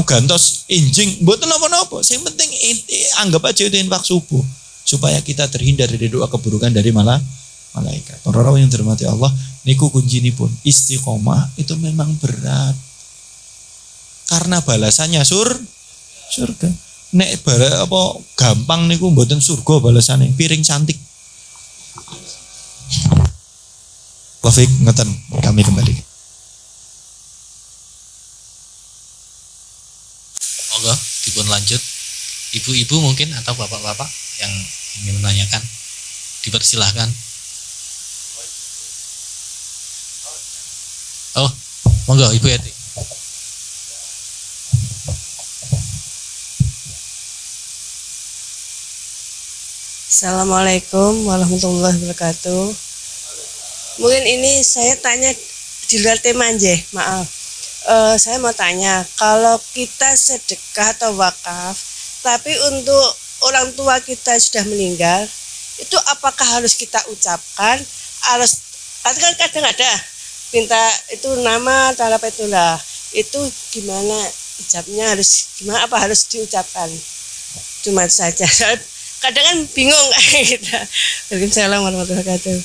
gantos injing mboten napa-napa. Sing penting anggap aja itu infak subuh supaya kita terhindar dari doa keburukan dari malaikat. Para rawuh yang dirahmati Allah, niku kuncinipun istiqomah itu memang berat. Karena balasannya surga. Nek gampang niku mboten surga balasane, piring cantik. Wafik ngeten kami kembali. Moga dipun lanjut. Ibu-ibu mungkin atau bapak-bapak yang ingin menanyakan, dipersilahkan. Oh, monggo Ibu Yati. Assalamualaikum warahmatullahi wabarakatuh. Mungkin ini saya tanya di luar tema aja, maaf. Saya mau tanya, kalau kita sedekah atau wakaf, tapi untuk orang tua kita sudah meninggal, itu apakah harus kita ucapkan? Kan kadang ada minta itu nama atau apa itulah. Itu gimana ijabnya harus gimana, apa harus diucapkan? Cuma saja. Kadang kan bingung kita. Waalaikumsalam warahmatullahi wabarakatuh.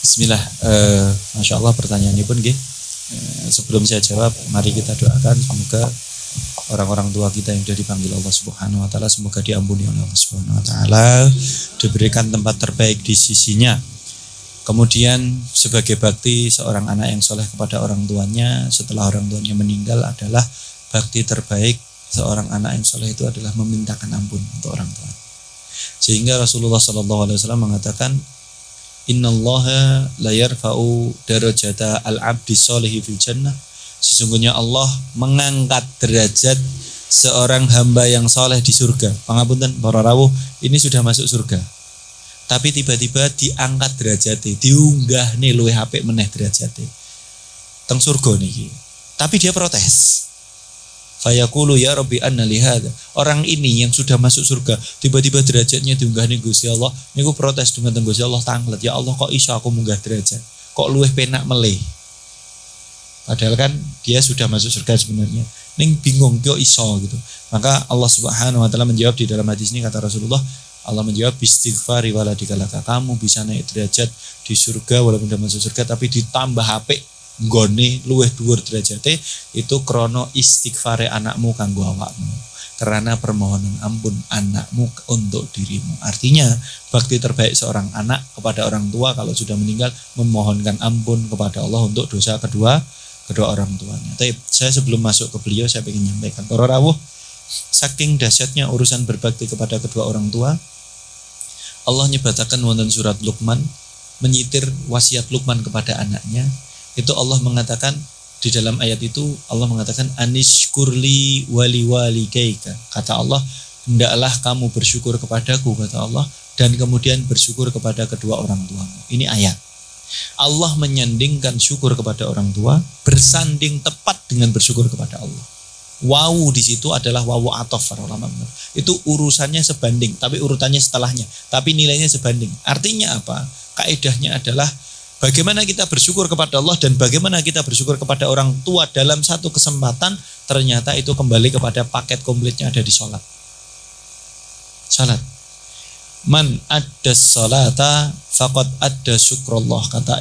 Bismillah. Masya Allah pertanyaannya pun gih. Sebelum saya jawab, mari kita doakan semoga orang-orang tua kita yang sudah dipanggil Allah Subhanahu wa taala semoga diampuni oleh Allah Subhanahu wa taala, diberikan tempat terbaik di sisinya. Kemudian sebagai bakti seorang anak yang soleh kepada orang tuanya setelah orang tuanya meninggal adalah bakti terbaik seorang anak yang soleh itu adalah memintakan ampun untuk orang tua. Sehingga Rasulullah SAW mengatakan, Innallaha la yarfa'u darajata al-abdi sholihi fil jannah. Sesungguhnya Allah mengangkat derajat seorang hamba yang soleh di surga. Pangapunten para rawuh, ini sudah masuk surga. Tapi tiba-tiba diangkat derajatnya, diunggah nih luwih apik meneh derajatnya. Teng surga niki. Tapi dia protes. Fayaqulu ya Rabbi anna li hadza. Orang ini yang sudah masuk surga, tiba-tiba derajatnya diunggah ning Gusti Allah, niku protes dengan Gusti Allah tanglet. Ya Allah, kok iso aku munggah derajat? Kok luwih penak meleh? Padahal kan dia sudah masuk surga sebenarnya. Ning bingung kok iso gitu. Maka Allah Subhanahu wa taala menjawab di dalam hadis ini, kata Rasulullah, Allah menjawab, istighfari waladika, kamu bisa naik derajat di surga walaupun sudah masuk surga, tapi ditambah apik nggone luwih dhuwur derajate itu krono istighfare anakmu kanggo awakmu, karena permohonan ampun anakmu untuk dirimu. Artinya bakti terbaik seorang anak kepada orang tua kalau sudah meninggal memohonkan ampun kepada Allah untuk dosa kedua orang tuanya. Tapi saya sebelum masuk ke beliau saya ingin menyampaikan, para rawuh, saking dahsyatnya urusan berbakti kepada kedua orang tua, Allah nyebatakan wonten surat Luqman, menyitir wasiat Luqman kepada anaknya. Itu Allah mengatakan di dalam ayat itu, Allah mengatakan anishkurli wali walikaika. Kata Allah, hendaklah kamu bersyukur kepadaku, kata Allah, dan kemudian bersyukur kepada kedua orang tuamu. Ini ayat. Allah menyandingkan syukur kepada orang tua bersanding tepat dengan bersyukur kepada Allah. Wawu di situ adalah wawu atof para ulama. Itu urusannya sebanding, tapi urutannya setelahnya, tapi nilainya sebanding. Artinya apa? Kaidahnya adalah bagaimana kita bersyukur kepada Allah dan bagaimana kita bersyukur kepada orang tua dalam satu kesempatan, ternyata itu kembali kepada paket komplitnya ada di sholat. Salat. Man adda salata faqad adda syukrullah, kata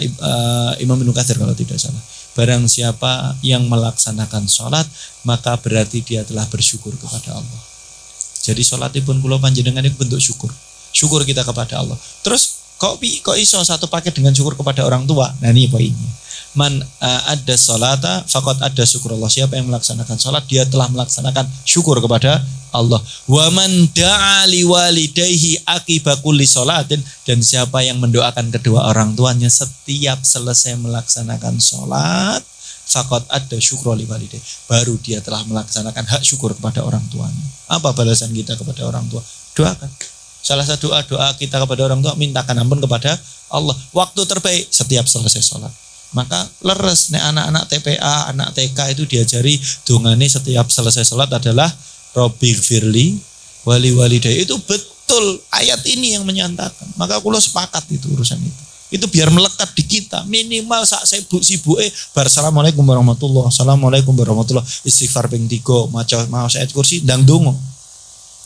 Imam Ibnu Katsir kalau tidak salah. Barang siapa yang melaksanakan sholat, maka berarti dia telah bersyukur kepada Allah. Jadi sholatipun kula panjenengan itu bentuk syukur. Syukur kita kepada Allah. Terus kok iso satu paket dengan syukur kepada orang tua? Nah ini poinnya. Man ada sholata faqad ada syukurullah. Siapa yang melaksanakan sholat, dia telah melaksanakan syukur kepada Allah. Wa man da'a liwalidayhi aqiba kulli sholatin, dan siapa yang mendoakan kedua orang tuanya setiap selesai melaksanakan sholat, faqad ada syukra liwalidayhi, baru dia telah melaksanakan hak syukur kepada orang tuanya. Apa balasan kita kepada orang tua? Doakan. Salah satu doa kita kepada orang tua, mintakan ampun kepada Allah. Waktu terbaik setiap selesai sholat. Maka leres nih anak-anak TPA, anak TK itu diajari dongane setiap selesai sholat adalah Robbi firli wali walidayya. Itu betul ayat ini yang menyatakan. Maka aku sepakat itu urusan itu. Itu biar melekat di kita. Minimal sak sibuk-sibuke bar assalamualaikum warahmatullahi, assalamualaikum warahmatullahi, istighfar ping 3, maca ayat kursi ndang donga.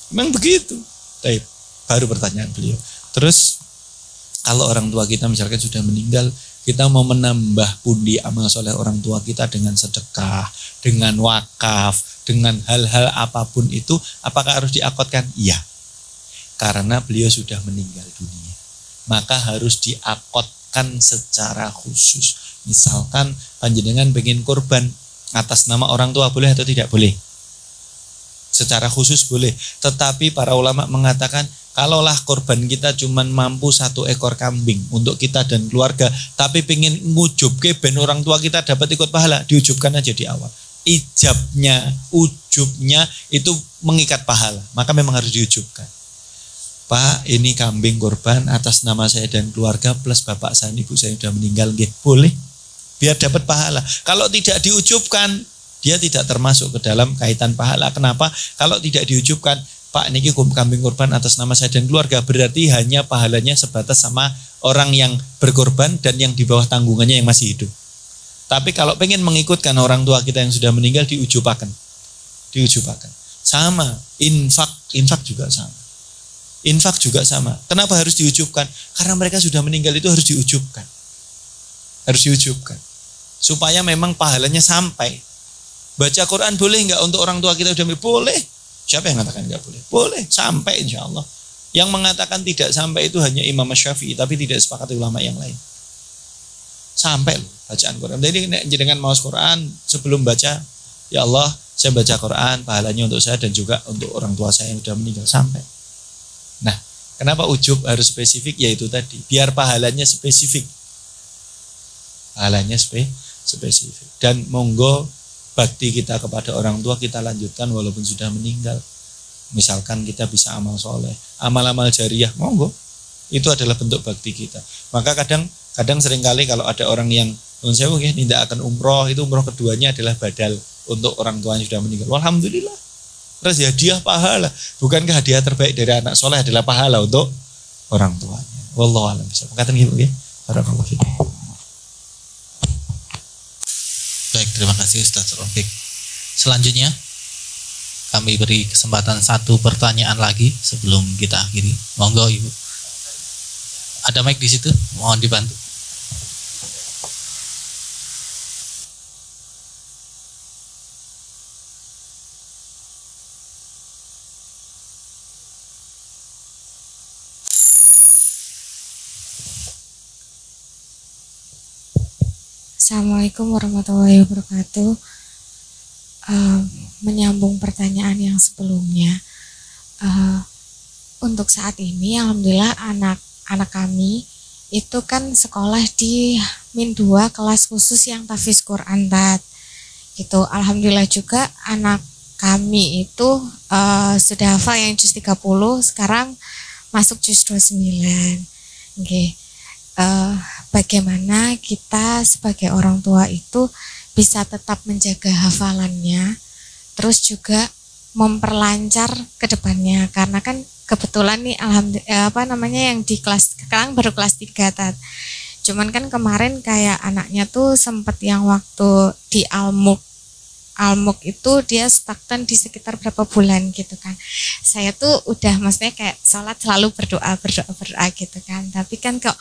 Memang begitu. Baik, baru pertanyaan beliau. Terus kalau orang tua kita misalkan sudah meninggal, kita mau menambah pundi amal soleh orang tua kita dengan sedekah, dengan wakaf, dengan hal-hal apapun itu, apakah harus diakotkan? Iya. Karena beliau sudah meninggal dunia. Maka harus diakotkan secara khusus. Misalkan panjenengan pengen kurban atas nama orang tua, boleh atau tidak boleh? Secara khusus boleh. Tetapi para ulama mengatakan, kalaulah korban kita cuma mampu 1 ekor kambing untuk kita dan keluarga, tapi pengen ngujubke ben orang tua kita dapat ikut pahala, diujubkan aja di awal. Ujubnya itu mengikat pahala, maka memang harus diujubkan. Pak, ini kambing korban atas nama saya dan keluarga plus bapak saya, ibu saya sudah meninggal, nggih, boleh, biar dapat pahala. Kalau tidak diujubkan, dia tidak termasuk ke dalam kaitan pahala. Kenapa? Kalau tidak diujubkan, Pak, niki kambing korban atas nama saya dan keluarga, berarti hanya pahalanya sebatas sama orang yang berkorban dan yang di bawah tanggungannya yang masih hidup. Tapi kalau pengen mengikutkan orang tua kita yang sudah meninggal, diujupakan. Sama, infak juga sama. Infak juga sama. Kenapa harus diujubkan? Karena mereka sudah meninggal, itu harus diujubkan. Supaya memang pahalanya sampai. Baca Quran boleh nggak untuk orang tua kita sudah meninggal? Boleh. Siapa yang mengatakan nggak boleh? Boleh, sampai insya Allah. Yang mengatakan tidak sampai itu hanya Imam Syafi'i, tapi tidak sepakat ulama yang lain. Sampai loh bacaan Quran. Jadi dengan maus Quran sebelum baca, ya Allah, saya baca Quran, pahalanya untuk saya dan juga untuk orang tua saya yang sudah meninggal, sampai. Nah, kenapa ujub harus spesifik? Yaitu tadi, biar pahalanya spesifik. Spesifik. Dan monggo bakti kita kepada orang tua kita lanjutkan walaupun sudah meninggal. Misalkan kita bisa amal soleh, amal-amal jariah, monggo. Itu adalah bentuk bakti kita. Maka kadang seringkali kalau ada orang yang saya mungkin tidak akan umroh, itu umroh keduanya adalah badal untuk orang tuanya sudah meninggal. Alhamdulillah. Terus hadiah pahala. Bukankah hadiah terbaik dari anak soleh adalah pahala untuk orang tuanya? Wallahu a'lam bishawab. Katakan gitu ya. Barakallahu fiik. Baik, terima kasih Ustaz Rafiq. Selanjutnya kami beri kesempatan satu pertanyaan lagi sebelum kita akhiri. Monggo Ibu. Ada mic di situ, mohon dibantu. Assalamualaikum warahmatullahi wabarakatuh. Menyambung pertanyaan yang sebelumnya, untuk saat ini alhamdulillah anak kami itu kan sekolah di Min 2 kelas khusus yang tahfiz Quran gitu. Alhamdulillah juga anak kami itu sudah hafal yang juz 30, sekarang masuk juz 29. Okay. Bagaimana kita sebagai orang tua itu bisa tetap menjaga hafalannya, terus juga memperlancar ke depannya, karena kan kebetulan nih yang di kelas sekarang baru kelas 3 cuman kan kemarin kayak anaknya tuh sempat yang waktu di Almuk itu dia stagnan di sekitar berapa bulan gitu kan. Saya tuh udah maksudnya kayak sholat selalu berdoa gitu kan. Tapi kan kok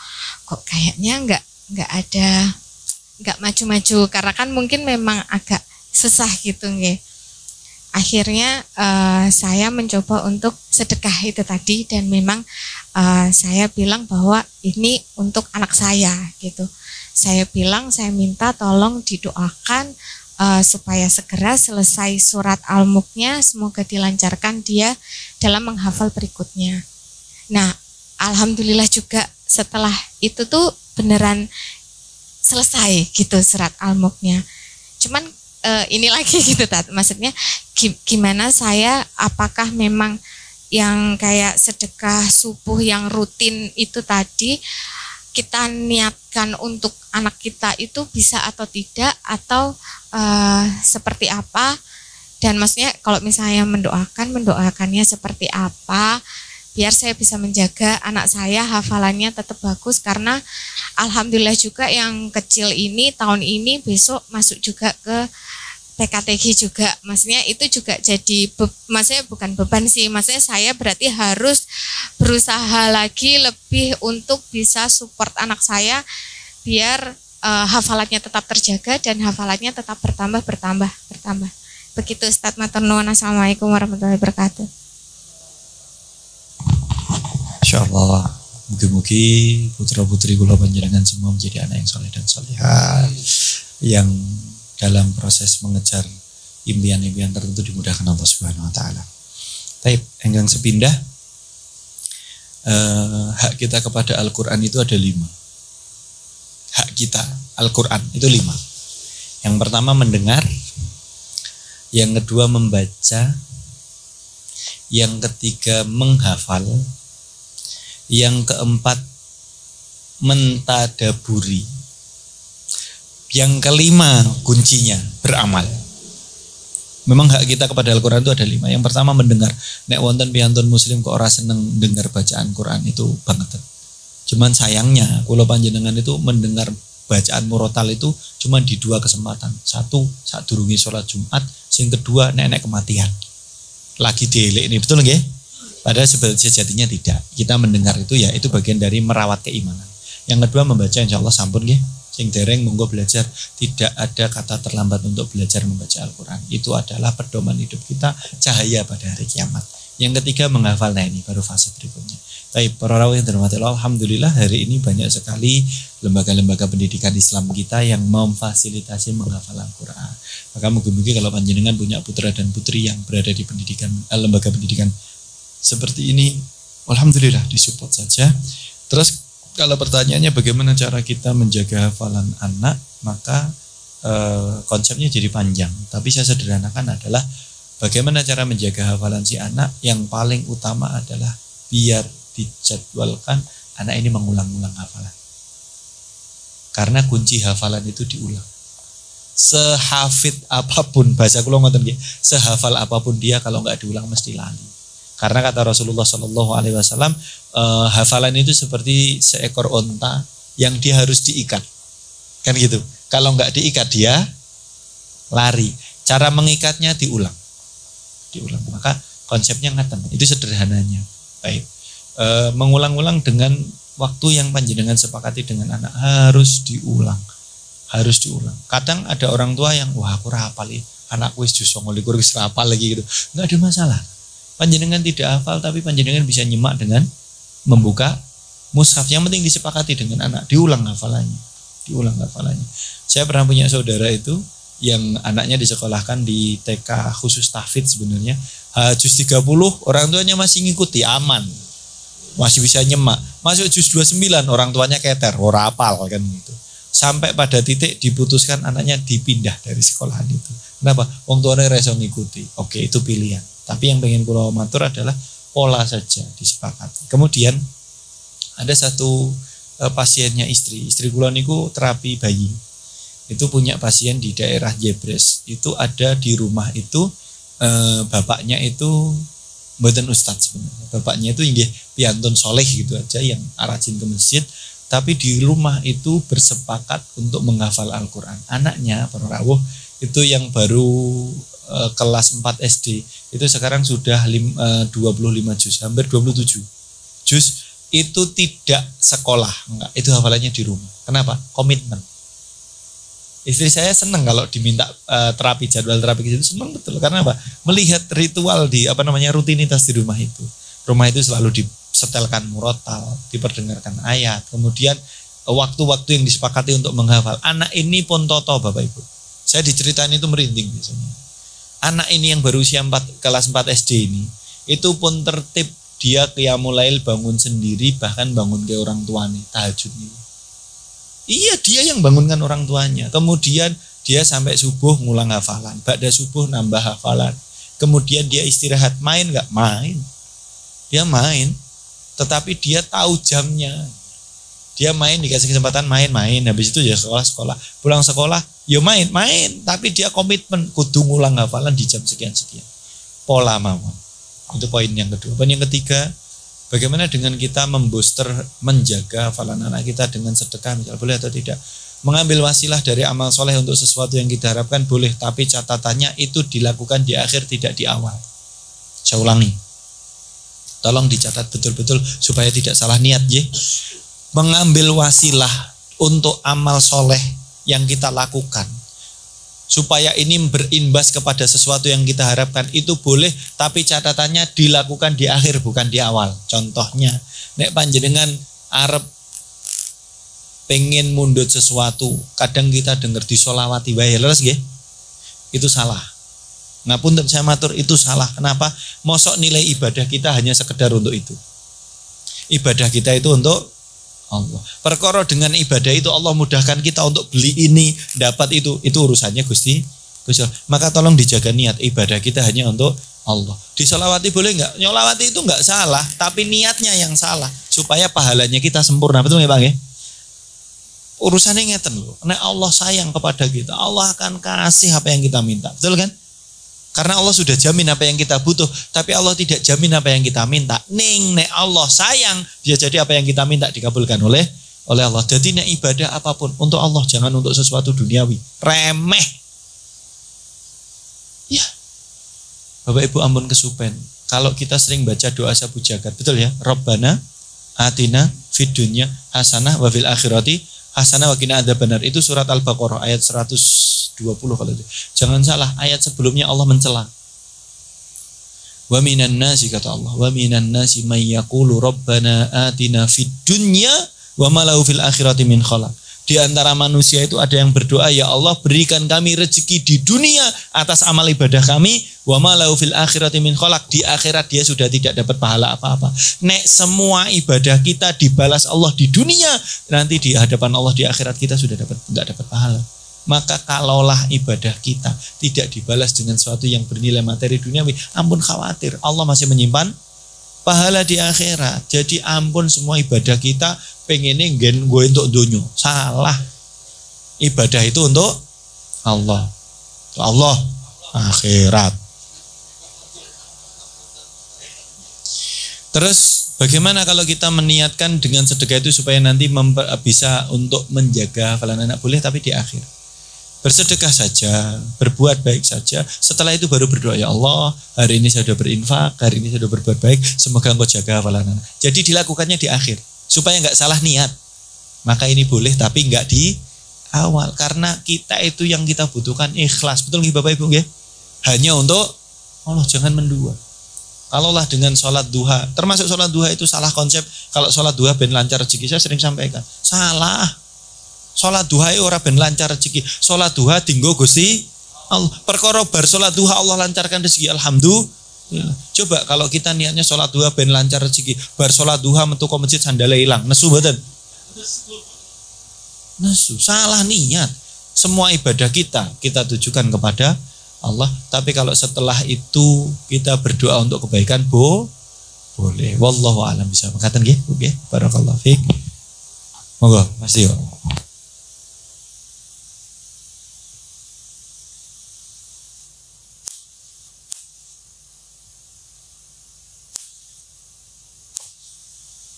kayaknya nggak maju-maju, karena kan mungkin memang agak susah gitu nggih. Akhirnya saya mencoba untuk sedekah itu tadi, dan memang saya bilang bahwa ini untuk anak saya gitu. Saya minta tolong didoakan supaya segera selesai surat Al-Mulknya, semoga dilancarkan dia dalam menghafal berikutnya. Nah, alhamdulillah juga setelah itu tuh beneran selesai gitu surat Al-Mulknya. Cuman ini lagi gitu maksudnya gimana apakah memang yang kayak sedekah subuh yang rutin itu tadi kita niatkan untuk anak kita itu bisa atau tidak, atau seperti apa, dan maksudnya kalau misalnya mendoakannya seperti apa biar saya bisa menjaga anak saya hafalannya tetap bagus, karena alhamdulillah juga yang kecil ini tahun ini besok masuk juga ke PKTG juga, maksudnya itu juga jadi maksudnya bukan beban sih, maksudnya saya berarti harus berusaha lagi lebih untuk bisa support anak saya biar hafalannya tetap terjaga dan hafalannya tetap bertambah. Begitu Ustaz, matur nuwun. Assalamualaikum warahmatullahi wabarakatuh. Insyaallah mugi-mugi putra-putri kula panjenengan semua menjadi anak yang saleh dan salihah, yang dalam proses mengejar impian-impian tertentu dimudahkan Allah Subhanahu wa taala. Baik, enggang sepindah, hak kita kepada Al-Qur'an itu ada 5. Hak kita Al-Qur'an itu 5. Yang pertama mendengar, yang kedua membaca, yang ketiga menghafal, yang keempat mentadaburi, yang kelima kuncinya beramal. Memang hak kita kepada Al-Quran itu ada 5. Yang pertama mendengar. Nek wonten piyantun muslim kok ora seneng dengar bacaan Quran itu banget. Cuman sayangnya kula panjenengan itu mendengar bacaan murotal itu cuma di 2 kesempatan. Satu saat durungi sholat Jumat, yang kedua nenek kematian. Lagi dielek ini, betul nggih? Padahal sejatinya tidak. Kita mendengar itu ya itu bagian dari merawat keimanan. Yang kedua membaca insya Allah sampun nggih. Sing dereng monggo belajar. Tidak ada kata terlambat untuk belajar membaca Al-Quran. Itu adalah pedoman hidup kita, cahaya pada hari kiamat. Yang ketiga menghafal. Nah ini baru fase berikutnya. Baik, para rawuh yang dirahmati Allah, alhamdulillah hari ini banyak sekali lembaga-lembaga pendidikan Islam kita yang memfasilitasi menghafal Al-Quran. Maka mungkin kalau panjenengan punya putra dan putri yang berada di pendidikan lembaga pendidikan seperti ini, alhamdulillah disupport saja. Terus kalau pertanyaannya bagaimana cara kita menjaga hafalan anak, maka konsepnya jadi panjang. Tapi saya sederhanakan adalah bagaimana cara menjaga hafalan si anak. Yang paling utama adalah biar dijadwalkan anak ini mengulang-ulang hafalan. Karena kunci hafalan itu diulang. Sehafid apapun, bahasa kula ngoten nggih, sehafal apapun dia kalau nggak diulang mesti lali. Karena kata Rasulullah Shallallahu Alaihi Wasallam, hafalan itu seperti seekor onta yang dia harus diikat, kan gitu. Kalau nggak diikat dia lari. Cara mengikatnya diulang. Maka konsepnya ngaten. Itu sederhananya. Baik. Mengulang-ulang dengan waktu yang panjenengan sepakati dengan anak harus diulang. Kadang ada orang tua yang wah aku hafal anakku wis jus 29 wis hafal lagi gitu. Enggak ada masalah. Panjenengan tidak hafal tapi panjenengan bisa nyimak dengan membuka mushaf. Yang penting disepakati dengan anak, diulang hafalannya. Saya pernah punya saudara itu yang anaknya disekolahkan di TK khusus tahfidz sebenarnya. Juz 30 orang tuanya masih ngikuti, aman. Masih bisa nyemak. Masuk juz 29 orang tuanya keter, ora hafal kan gitu. Sampai pada titik diputuskan anaknya dipindah dari sekolahan itu. Kenapa? Wong tuane reso ngikuti. Oke, itu pilihan. Tapi yang pengen kula matur adalah pola saja disepakati. Kemudian ada satu pasiennya istri kula niku terapi bayi. Itu punya pasien di daerah Jebres. Itu ada di rumah itu bapaknya itu mboten ustadz sebenarnya. Bapaknya itu nggih piantun soleh gitu aja yang rajin ke masjid. Tapi di rumah itu bersepakat untuk menghafal Al-Quran. Anaknya para rawuh itu yang baru kelas 4 SD itu sekarang sudah 25 juz, hampir 27 juz. Itu tidak sekolah, enggak, itu hafalannya di rumah. Kenapa? Komitmen. Istri saya senang kalau diminta terapi, jadwal terapi itu senang betul. Karena apa? Melihat ritual di rutinitas di rumah itu. Rumah itu selalu disetelkan murotal, diperdengarkan ayat, kemudian waktu-waktu yang disepakati untuk menghafal. Anak ini pun toto Bapak Ibu. Saya diceritain itu merinding biasanya. Anak ini yang baru usia kelas 4 SD ini, itu pun tertib, dia qiyamul lail bangun sendiri, bahkan bangun ke orang tuanya, tahajud nih. Iya, dia yang bangunkan orang tuanya. Kemudian dia sampai subuh ngulang hafalan, ba'da subuh nambah hafalan. Kemudian dia istirahat, main enggak? Main. Dia main, tetapi dia tahu jamnya. Dia main, dikasih kesempatan main-main, habis itu ya sekolah. Pulang sekolah, ya main, tapi dia komitmen kudu ngulang hafalan di jam sekian-sekian. Pola mawon. Itu poin yang kedua. Poin yang ketiga, bagaimana dengan kita membooster, menjaga hafalan anak kita dengan sedekah, misalnya boleh atau tidak. Mengambil wasilah dari amal soleh untuk sesuatu yang kita harapkan boleh, tapi catatannya itu dilakukan di akhir, tidak di awal. Saya ulangi. Tolong dicatat betul-betul supaya tidak salah niat ya. Mengambil wasilah untuk amal soleh yang kita lakukan supaya ini berimbas kepada sesuatu yang kita harapkan itu boleh, tapi catatannya dilakukan di akhir bukan di awal. Contohnya nek panjenengan arep pengen mundut sesuatu, kadang kita dengar di sholawati wae leres nggih, itu salah. Ngapunten saya matur, itu salah. Kenapa? Mosok nilai ibadah kita hanya sekedar untuk itu. Ibadah kita itu untuk Allah. Perkara dengan ibadah itu Allah mudahkan kita untuk beli ini, dapat itu urusannya Gusti. Maka tolong dijaga niat ibadah kita hanya untuk Allah. Disolawati boleh enggak? Nyolawati itu enggak salah, tapi niatnya yang salah supaya pahalanya kita sempurna. Betul nggak Pak nggih? Urusannya ngeten loh. Nek Allah sayang kepada kita, Allah akan kasih apa yang kita minta. Betul kan? Karena Allah sudah jamin apa yang kita butuh, tapi Allah tidak jamin apa yang kita minta. Nek Allah sayang, dia jadi apa yang kita minta dikabulkan oleh oleh Allah. Jadi nek ibadah apapun untuk Allah, jangan untuk sesuatu duniawi. Remeh. Ya. Bapak Ibu ampun kesupen. Kalau kita sering baca doa sabu jagat, betul ya? Rabbana atina fid dunya hasanah wa fil akhirati hasanah wa qina adzabannar. Itu surat Al-Baqarah ayat 120 kalau itu. Jangan salah, ayat sebelumnya Allah mencela. Wa minan nasi, kata Allah, wa minan nasi may yaqulu rabbana atina fid dunya wa ma lahu fil akhirati min khalaq. Di antara manusia itu ada yang berdoa, ya Allah berikan kami rezeki di dunia atas amal ibadah kami, wa ma lahu fil akhirati min khalaq. Di akhirat dia sudah tidak dapat pahala apa-apa. Nek semua ibadah kita dibalas Allah di dunia, nanti di hadapan Allah di akhirat kita sudah enggak dapat pahala. Maka kalaulah ibadah kita tidak dibalas dengan sesuatu yang bernilai materi duniawi, ampun khawatir Allah masih menyimpan pahala di akhirat. Jadi ampun semua ibadah kita pengennya nggen gue untuk dunia. Salah. Ibadah itu untuk Allah. Untuk Allah akhirat. Terus bagaimana kalau kita meniatkan dengan sedekah itu supaya nanti bisa untuk menjaga hafalan anak? Boleh, tapi di akhir. Bersedekah saja, berbuat baik saja. Setelah itu baru berdoa, ya Allah, hari ini saya sudah berinfak, hari ini saya sudah berbuat baik, semoga Engkau jaga hafalan anak. Jadi dilakukannya di akhir, supaya nggak salah niat. Maka ini boleh, tapi nggak di awal, karena kita itu yang kita butuhkan ikhlas. Betul nggih Bapak Ibu nggih? Hanya untuk Allah, jangan mendua. Kalaulah dengan sholat duha, termasuk sholat duha itu salah konsep. Kalau sholat duha ben lancar rezeki, saya sering sampaikan, salah. Sholat duha ora ben lancar rezeki. Sholat duha dinggo Gusti Allah. Perkara bar sholat duha Allah lancarkan rezeki, alhamdulillah. Coba kalau kita niatnya sholat duha ben lancar rezeki, bar sholat duha metu ke masjid sandale ilang, nesu mboten? Nesu, salah niat. Semua ibadah kita tujukan kepada Allah. Tapi kalau setelah itu kita berdoa untuk kebaikan, boleh. Wallahu a'lam bishawab. Makaten nggih, nggih. Barakallahu fiik. Monggo, Mas Tio.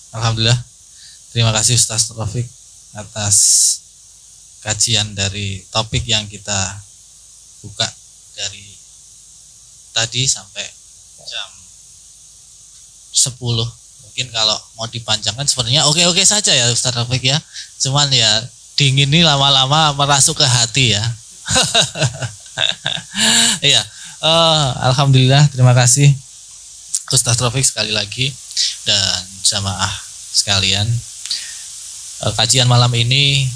Alhamdulillah, terima kasih Ustaz Taufik atas kajian dari topik yang kita buka dari tadi sampai jam 10. Mungkin kalau mau dipanjangkan sebenarnya oke-oke saja ya Ustaz Taufik ya. Cuman ya dingin ini lama-lama merasuk ke hati ya. Iya, alhamdulillah, terima kasih Ustaz Taufik sekali lagi. Dan jamaah sekalian, kajian malam ini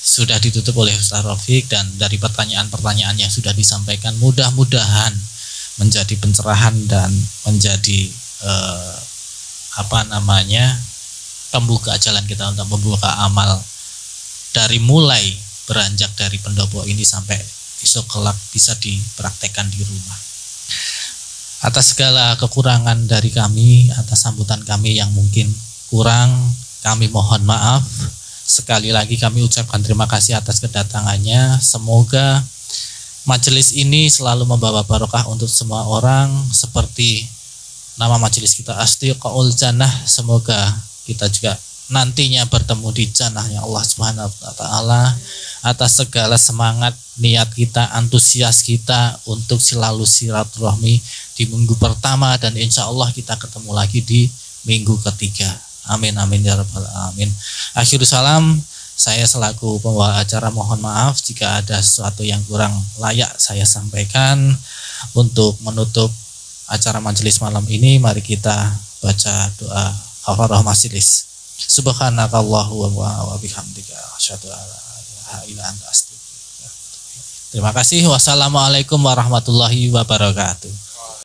sudah ditutup oleh Ustaz Rafiq, dan dari pertanyaan-pertanyaan yang sudah disampaikan mudah-mudahan menjadi pencerahan dan menjadi pembuka jalan kita untuk membuka amal dari mulai beranjak dari pendopo ini sampai besok kelak bisa dipraktekkan di rumah. Atas segala kekurangan dari kami, atas sambutan kami yang mungkin kurang, kami mohon maaf. Sekali lagi kami ucapkan terima kasih atas kedatangannya. Semoga majelis ini selalu membawa barokah untuk semua orang, seperti nama majelis kita Astiqaul Jannah. Semoga kita juga nantinya bertemu di jannahnya Allah Subhanahu wa taala. Atas segala semangat, niat kita, antusias kita untuk selalu silaturahmi di minggu pertama, dan insya Allah kita ketemu lagi di minggu ketiga. Amin amin ya rabbal alamin. Akhirul salam, saya selaku pembawa acara mohon maaf jika ada sesuatu yang kurang layak saya sampaikan. Untuk menutup acara majelis malam ini, mari kita baca doa kafarah majelis. Subhanakallahu wa bihamdika asyhadu an la ilaha illa anta astaghfiruka wa atubu ilaik. Terima kasih. Wassalamualaikum warahmatullahi wabarakatuh.